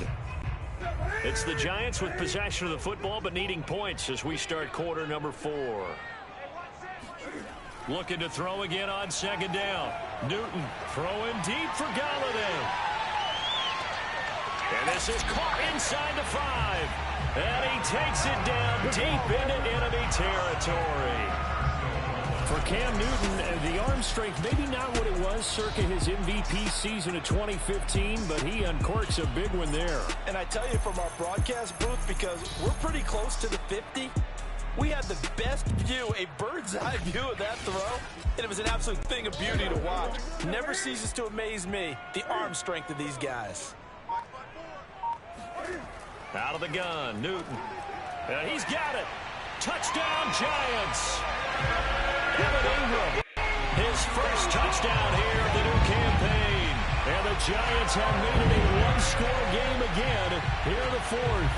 It's the Giants with possession of the football but needing points as we start quarter number 4. Looking to throw again on second down. Newton throwing deep for Galladay. And this is caught inside the 5. And he takes it down deep into enemy territory. For Cam Newton, the arm strength maybe not what it was circa his MVP season of 2015, but he uncorks a big one there. And I tell you from our broadcast booth, because we're pretty close to the 50, we had the best view, a bird's eye view of that throw, and it was an absolute thing of beauty to watch. Never ceases to amaze me, the arm strength of these guys. Out of the gun, Newton. And he's got it. Touchdown, Giants. Evan Ingram, his first touchdown here of the new campaign. And the Giants have made it a one-score game again here in the 4th.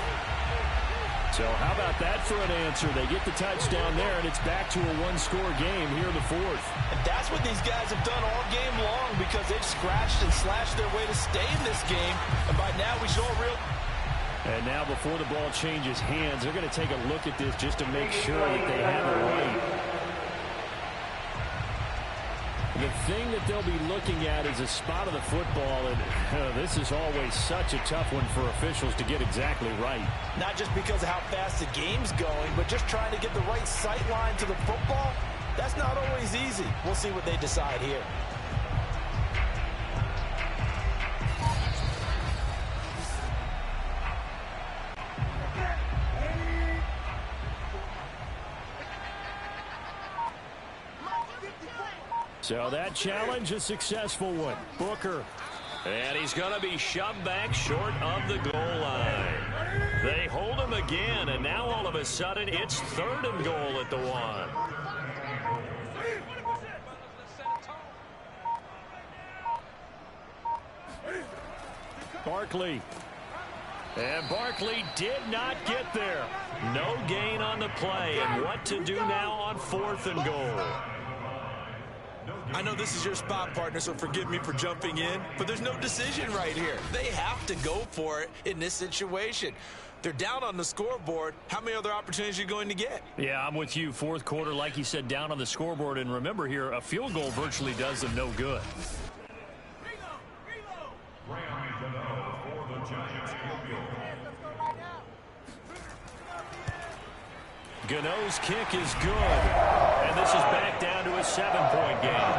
So how about that for an answer? They get the touchdown there, and it's back to a one-score game here in the 4th. And that's what these guys have done all game long because they've scratched and slashed their way to stay in this game. And by now, we show a real... And now before the ball changes hands, they're going to take a look at this just to make sure that they have it right. The thing that they'll be looking at is a spot of the football, and this is always such a tough one for officials to get exactly right. Not just because of how fast the game's going, but just trying to get the right sight line to the football. That's not always easy. We'll see what they decide here. So that challenge, a successful one. Booker. And he's going to be shoved back short of the goal line. They hold him again, and now all of a sudden it's 3rd and goal at the 1. Barkley. And Barkley did not get there. No gain on the play, and what to do now on 4th and goal. I know this is your spot, partner, so forgive me for jumping in, but there's no decision right here. They have to go for it in this situation. They're down on the scoreboard. How many other opportunities are you going to get? Yeah, I'm with you. 4th quarter, like you said, down on the scoreboard. And remember here, a field goal virtually does them no good. Gano's kick is good. And this is back down to a 7-point game.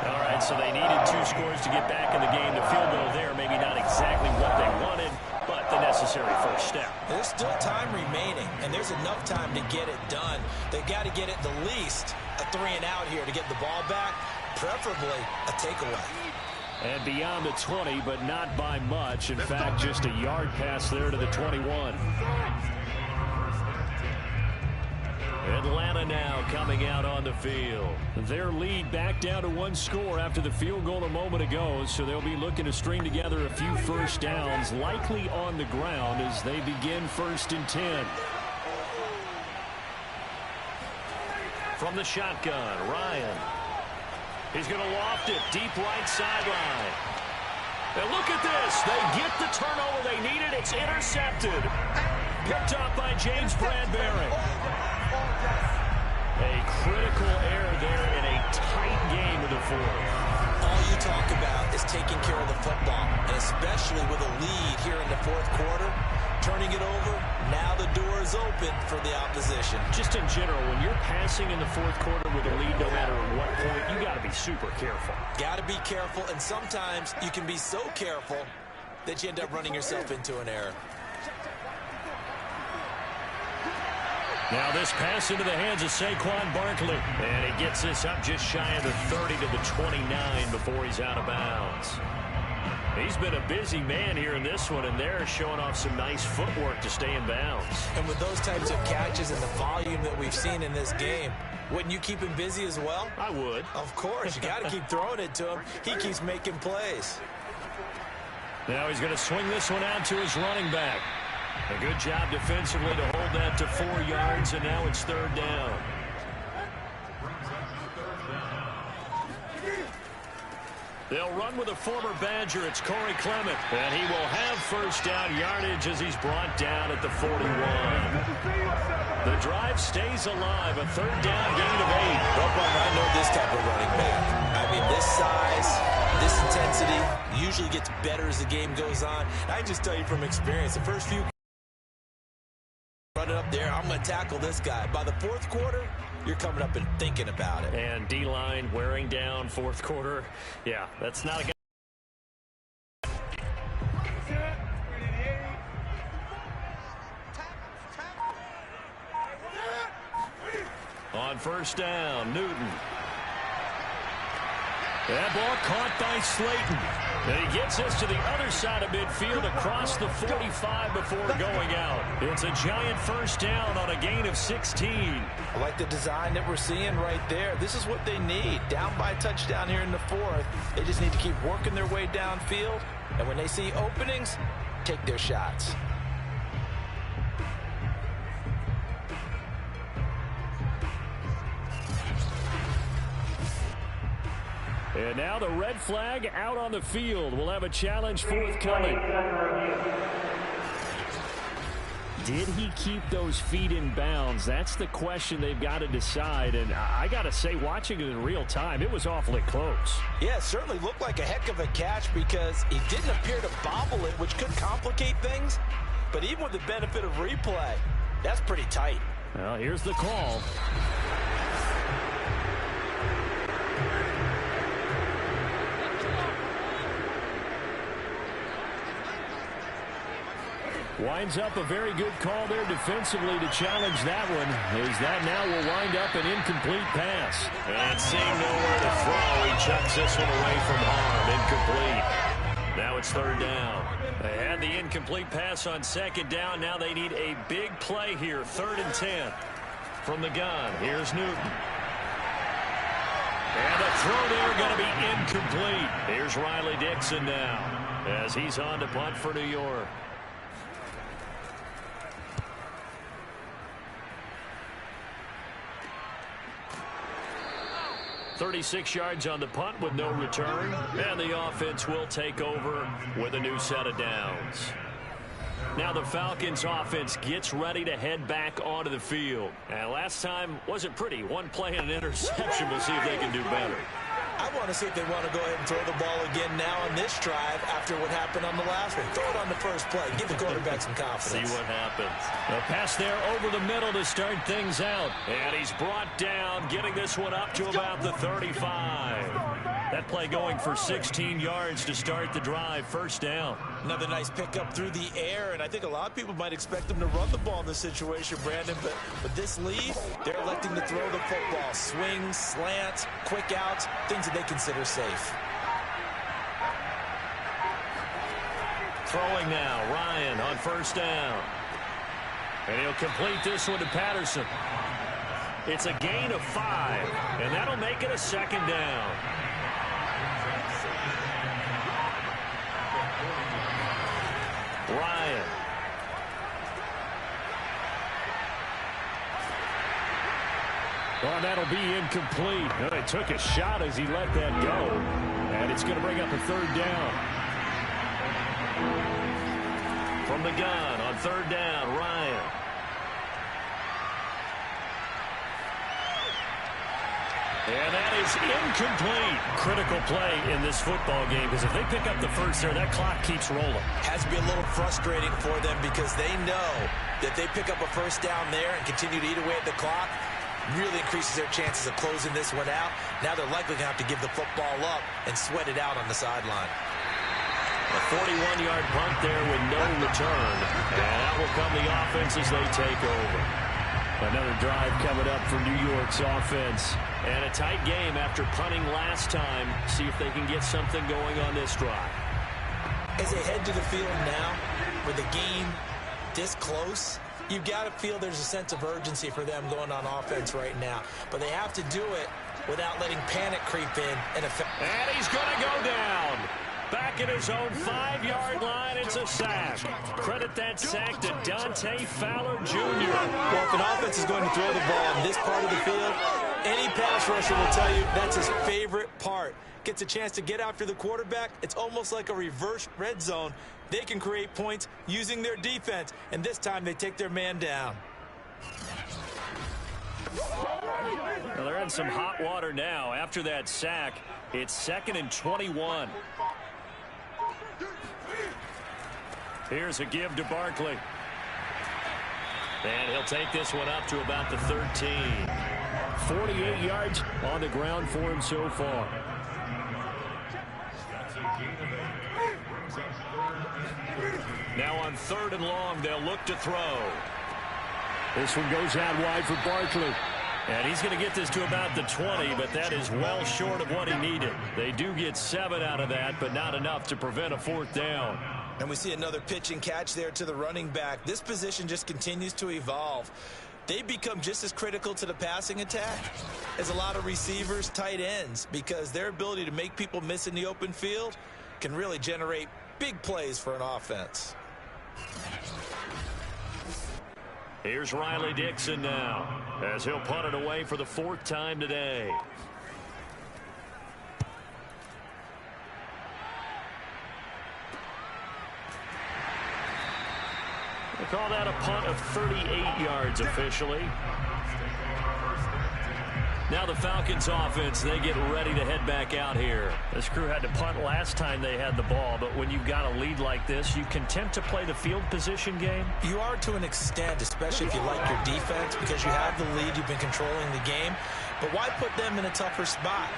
All right, so they needed 2 scores to get back in the game. The field goal there, maybe not exactly what they wanted, but the necessary first step. There's still time remaining, and there's enough time to get it done. They've got to get at the least a 3-and-out here to get the ball back, preferably a takeaway. And beyond the 20, but not by much. In fact, just a yard pass there to the 21. Atlanta now coming out on the field. Their lead back down to 1 score after the field goal a moment ago, so they'll be looking to string together a few first downs, likely on the ground as they begin 1st and 10. From the shotgun, Ryan. He's going to loft it deep right sideline. And look at this. They get the turnover they needed. It's intercepted. Picked up by James Bradbury. A critical error there in a tight game of the 4th. All you talk about is taking care of the football, and especially with a lead here in the 4th quarter, turning it over, now the door is open for the opposition. Just in general, when you're passing in the 4th quarter with a lead, no matter at what point, you got to be super careful. Got to be careful, and sometimes you can be so careful that you end up running yourself into an error. Now this pass into the hands of Saquon Barkley. And he gets this up just shy of the 30 to the 29 before he's out of bounds. He's been a busy man here in this one, and they're showing off some nice footwork to stay in bounds. And with those types of catches and the volume that we've seen in this game, wouldn't you keep him busy as well? I would. Of course. You got to keep throwing it to him. He keeps making plays. Now he's going to swing this one out to his running back. A good job defensively to hold that to 4 yards, and now it's 3rd down. They'll run with a former Badger. It's Corey Clement, and he will have first down yardage as he's brought down at the 41. The drive stays alive, a 3rd down gain of 8. Well, I know this type of running back. I mean, this size, this intensity usually gets better as the game goes on. I can just tell you from experience, the first few running up there, I'm going to tackle this guy. By the 4th quarter, you're coming up and thinking about it. And D-line wearing down 4th quarter. Yeah, that's not a guy. On first down, Newton. That ball caught by Slayton. And he gets this to the other side of midfield across the 45 before going out. It's a giant first down on a gain of 16. I like the design that we're seeing right there. This is what they need. Down by a touchdown here in the 4th. They just need to keep working their way downfield. And when they see openings, take their shots. And now the red flag out on the field. We'll have a challenge forthcoming. Did he keep those feet in bounds? That's the question they've got to decide. And I got to say, watching it in real time, it was awfully close. Yeah, it certainly looked like a heck of a catch because he didn't appear to bobble it, which could complicate things. But even with the benefit of replay, that's pretty tight. Well, here's the call. Winds up a very good call there defensively to challenge that one, as that now will wind up an incomplete pass. And seeing nowhere to throw, he chucks this one away from harm. Incomplete. Now it's third down. They had the incomplete pass on second down. Now they need a big play here. 3rd and 10 from the gun. Here's Newton. And the throw there going to be incomplete. Here's Riley Dixon now as he's on to punt for New York. 36 yards on the punt with no return. And the offense will take over with a new set of downs. Now the Falcons offense gets ready to head back onto the field. And last time wasn't pretty. One play and an interception. We'll see if they can do better. I want to see if they want to go ahead and throw the ball again now on this drive after what happened on the last one. Throw it on the first play. Give the quarterback some confidence. See what happens. A pass there over the middle to start things out. And he's brought down, getting this one up to about the 35. That play going for 16 yards to start the drive. First down. Another nice pickup through the air, and I think a lot of people might expect them to run the ball in this situation, Brandon, but with this lead, they're electing to throw the football. Swings, slants, quick outs, things that they consider safe. Throwing now, Ryan on first down. And he'll complete this one to Patterson. It's a gain of 5, and that'll make it a second down. Ryan. Well, that'll be incomplete. Well, it took a shot as he let that go. And it's going to bring up a 3rd down. From the gun on 3rd down, Ryan. And that is incomplete. Critical play in this football game, because if they pick up the first there, that clock keeps rolling. Has to be a little frustrating for them because they know that they pick up a first down there and continue to eat away at the clock, really increases their chances of closing this one out. Now they're likely going to have to give the football up and sweat it out on the sideline. A 41-yard punt there with no return. And out will come the offense as they take over. Another drive coming up for New York's offense. And a tight game after punting last time. See if they can get something going on this drive. As they head to the field now, with the game this close, you've got to feel there's a sense of urgency for them going on offense right now. But they have to do it without letting panic creep in. And he's going to go down. Back at his own 5-yard line, it's a sack. Credit that sack to Dante Fowler Jr. Well, if an offense is going to throw the ball in this part of the field, any pass rusher will tell you that's his favorite part. Gets a chance to get after the quarterback. It's almost like a reverse red zone. They can create points using their defense, and this time they take their man down. Well, they're in some hot water now. After that sack, it's 2nd and 21. Here's a give to Barkley. And he'll take this one up to about the 13. 48 yards on the ground for him so far. Now on 3rd and long, they'll look to throw. This one goes out wide for Barkley. And he's going to get this to about the 20, but that is well short of what he needed. They do get 7 out of that, but not enough to prevent a 4th down. And we see another pitch and catch there to the running back. This position just continues to evolve. They become just as critical to the passing attack as a lot of receivers, tight ends, because their ability to make people miss in the open field can really generate big plays for an offense. Here's Riley Dixon now, as he'll punt it away for the 4th time today. They call that a punt of 38 yards officially. Now the Falcons offense, they get ready to head back out here. This crew had to punt last time they had the ball, but when you've got a lead like this, you content to play the field position game? You are to an extent, especially if you like your defense, because you have the lead, you've been controlling the game. But why put them in a tougher spot?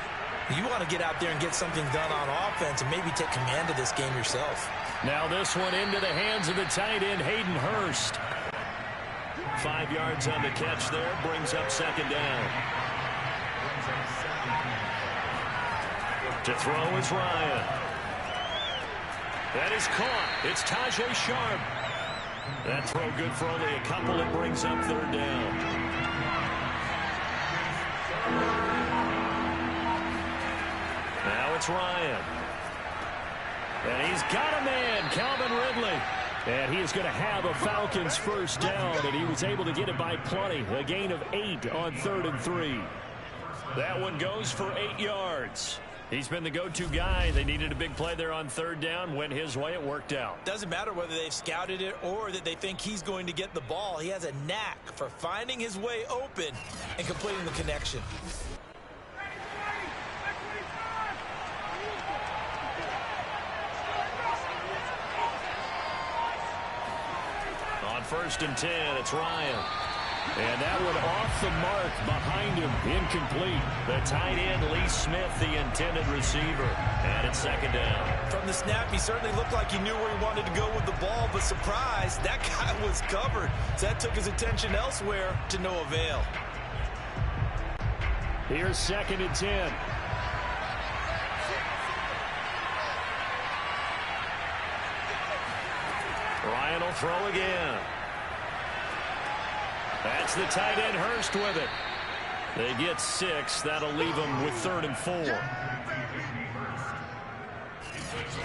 You want to get out there and get something done on offense and maybe take command of this game yourself. Now this one into the hands of the tight end, Hayden Hurst. 5 yards on the catch there, brings up second down. To throw is Ryan. That is caught. It's Tajay Sharp. That throw good for only a couple. It brings up third down. Now it's Ryan. And he's got a man, Calvin Ridley. And he is going to have a Falcons first down, and he was able to get it by plenty. A gain of 8 on 3rd and 3. That one goes for 8 yards. He's been the go-to guy. They needed a big play there on 3rd down. Went his way. It worked out. Doesn't matter whether they've scouted it or that they think he's going to get the ball. He has a knack for finding his way open and completing the connection. On 1st and 10, it's Ryan. And that one off the mark behind him, incomplete. The tight end, Lee Smith, the intended receiver. And it's second down. From the snap, he certainly looked like he knew where he wanted to go with the ball, but surprise, that guy was covered. So that took his attention elsewhere to no avail. Here's 2nd and 10. Ryan will throw again. That's the tight end, Hurst, with it. They get 6. That'll leave them with 3rd and 4.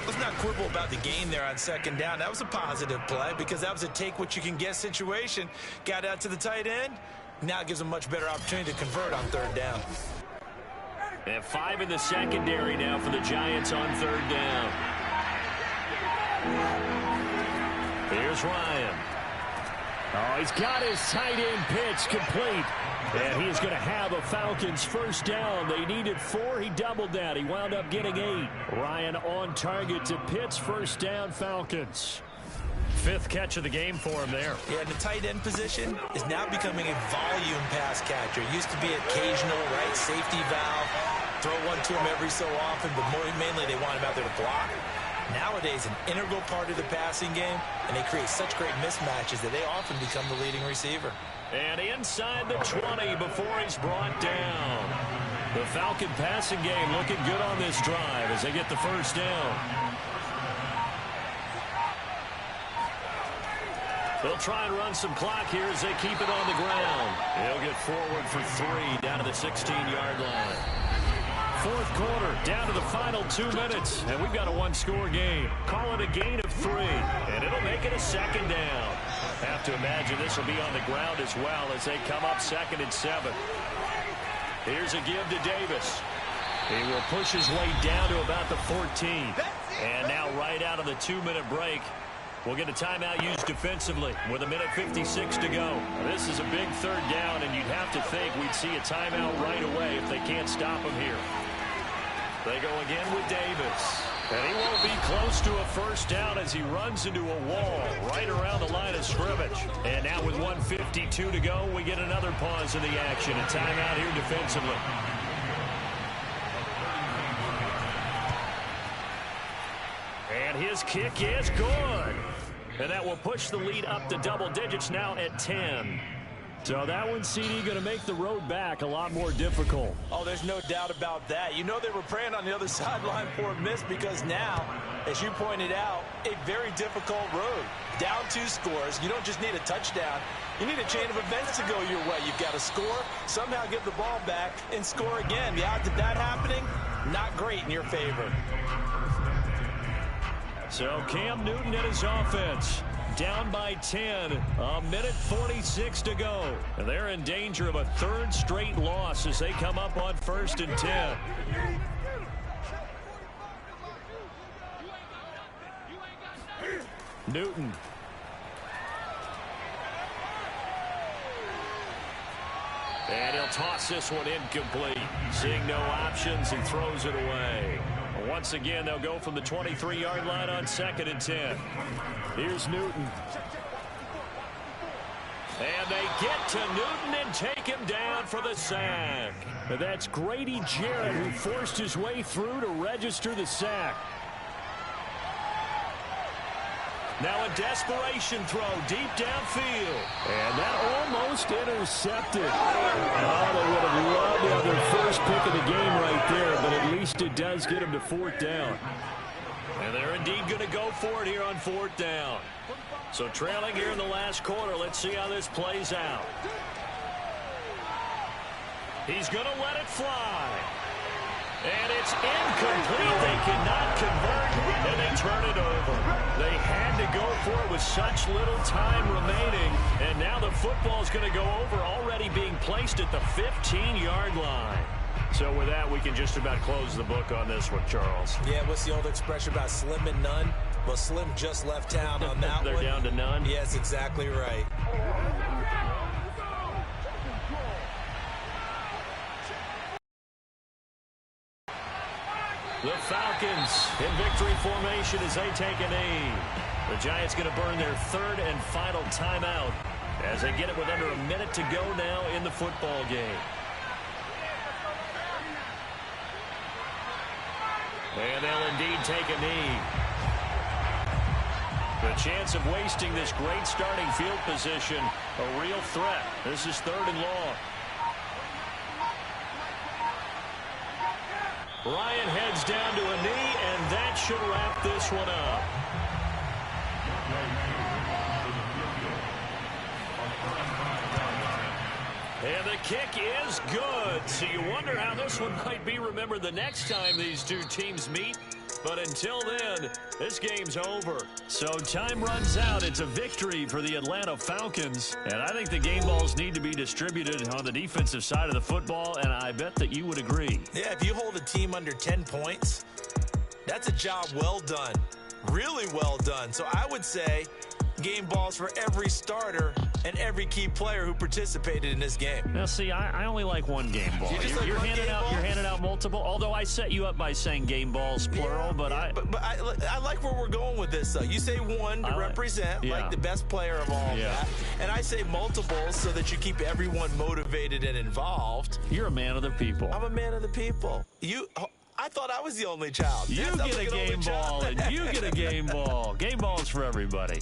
Let's not quibble about the gain there on 2nd down. That was a positive play because that was a take-what-you-can-get situation. Got out to the tight end. Now it gives them a much better opportunity to convert on 3rd down. And 5 in the secondary now for the Giants on 3rd down. Here's Ryan. Oh, he's got his tight end pitch complete. And he's going to have a Falcons first down. They needed 4. He doubled that. He wound up getting 8. Ryan on target to Pitts. First down, Falcons. 5th catch of the game for him there. Yeah, and the tight end position is now becoming a volume pass catcher. It used to be occasional, right, safety valve. Throw one to him every so often, but mainly they want him out there to block. Nowadays, an integral part of the passing game, and they create such great mismatches that they often become the leading receiver. And inside the 20 before he's brought down. The Falcon passing game looking good on this drive as they get the first down. They'll try and run some clock here as they keep it on the ground. He'll get forward for 3 down to the 16-yard line. 4th quarter, down to the final 2 minutes, and we've got a 1-score game. Call it a gain of 3, and it'll make it a 2nd down. Have to imagine this will be on the ground as well as they come up 2nd and 7. Here's a give to Davis. He will push his way down to about the 14. And now right out of the 2-minute break, we'll get a timeout used defensively with 1:56 to go. This is a big 3rd down, and you'd have to think we'd see a timeout right away if they can't stop him here. They go again with Davis. And he won't be close to a first down as he runs into a wall right around the line of scrimmage. And now with 1:52 to go, we get another pause in the action. A timeout here defensively. And his kick is good. And that will push the lead up to double digits now at 10. So that one, CD, going to make the road back a lot more difficult. Oh, there's no doubt about that. You know they were praying on the other sideline for a miss because now, as you pointed out, a very difficult road. Down 2 scores. You don't just need a touchdown. You need a chain of events to go your way. You've got to score, somehow get the ball back, and score again. The odds of that happening, not great in your favor. So Cam Newton and his offense down by 10, 1:46 to go. And they're in danger of a 3rd straight loss as they come up on 1st and 10. Newton. And he'll toss this one incomplete. Seeing no options, he throws it away. Once again, they'll go from the 23-yard line on 2nd and 10. Here's Newton. And they get to Newton and take him down for the sack. And that's Grady Jarrett who forced his way through to register the sack. Now a desperation throw deep downfield. And that almost intercepted. Oh, they would have loved to have their first pick of the game right there, but at least it does get them to fourth down. And they're indeed going to go for it here on fourth down. So trailing here in the last quarter, let's see how this plays out. He's going to let it fly. And it's incomplete. They cannot convert, and they turn it over. They had to go for it with such little time remaining, and now the football is going to go over, already being placed at the 15-yard line. So with that, we can just about close the book on this one, Charles. Yeah, what's the old expression about slim and none? Well, Slim just left town on that They're one. down to none? Yes, exactly right. The Falcons in victory formation as they take a knee. The Giants going to burn their third and final timeout as they get it with under a minute to go now in the football game. And they'll indeed take a knee. The chance of wasting this great starting field position, a real threat. This is third and long. Ryan heads down to a knee, and that should wrap this one up. And the kick is good. So you wonder how this one might be remembered the next time these two teams meet. But until then, this game's over. So time runs out. It's a victory for the Atlanta Falcons. And I think the game balls need to be distributed on the defensive side of the football, and I bet that you would agree. Yeah, if you hold a team under 10 points, that's a job well done. Really well done. So I would say game balls for every starter and every key player who participated in this game. Now, see, I only like one game ball. You're handing out multiple. Although I set you up by saying game balls plural, but I like where we're going with this. Though you say one to represent like the best player of all that, and I say multiples so that you keep everyone motivated and involved. You're a man of the people. I'm a man of the people. I thought I was the only child. You get a game ball, and you get a game ball. Game balls for everybody.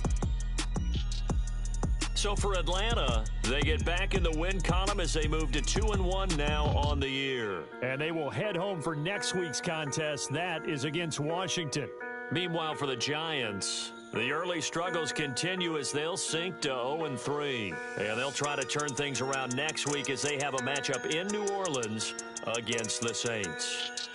So for Atlanta, they get back in the win column as they move to 2-1 now on the year. And they will head home for next week's contest. That is against Washington. Meanwhile, for the Giants, the early struggles continue as they'll sink to 0-3. And they'll try to turn things around next week as they have a matchup in New Orleans against the Saints.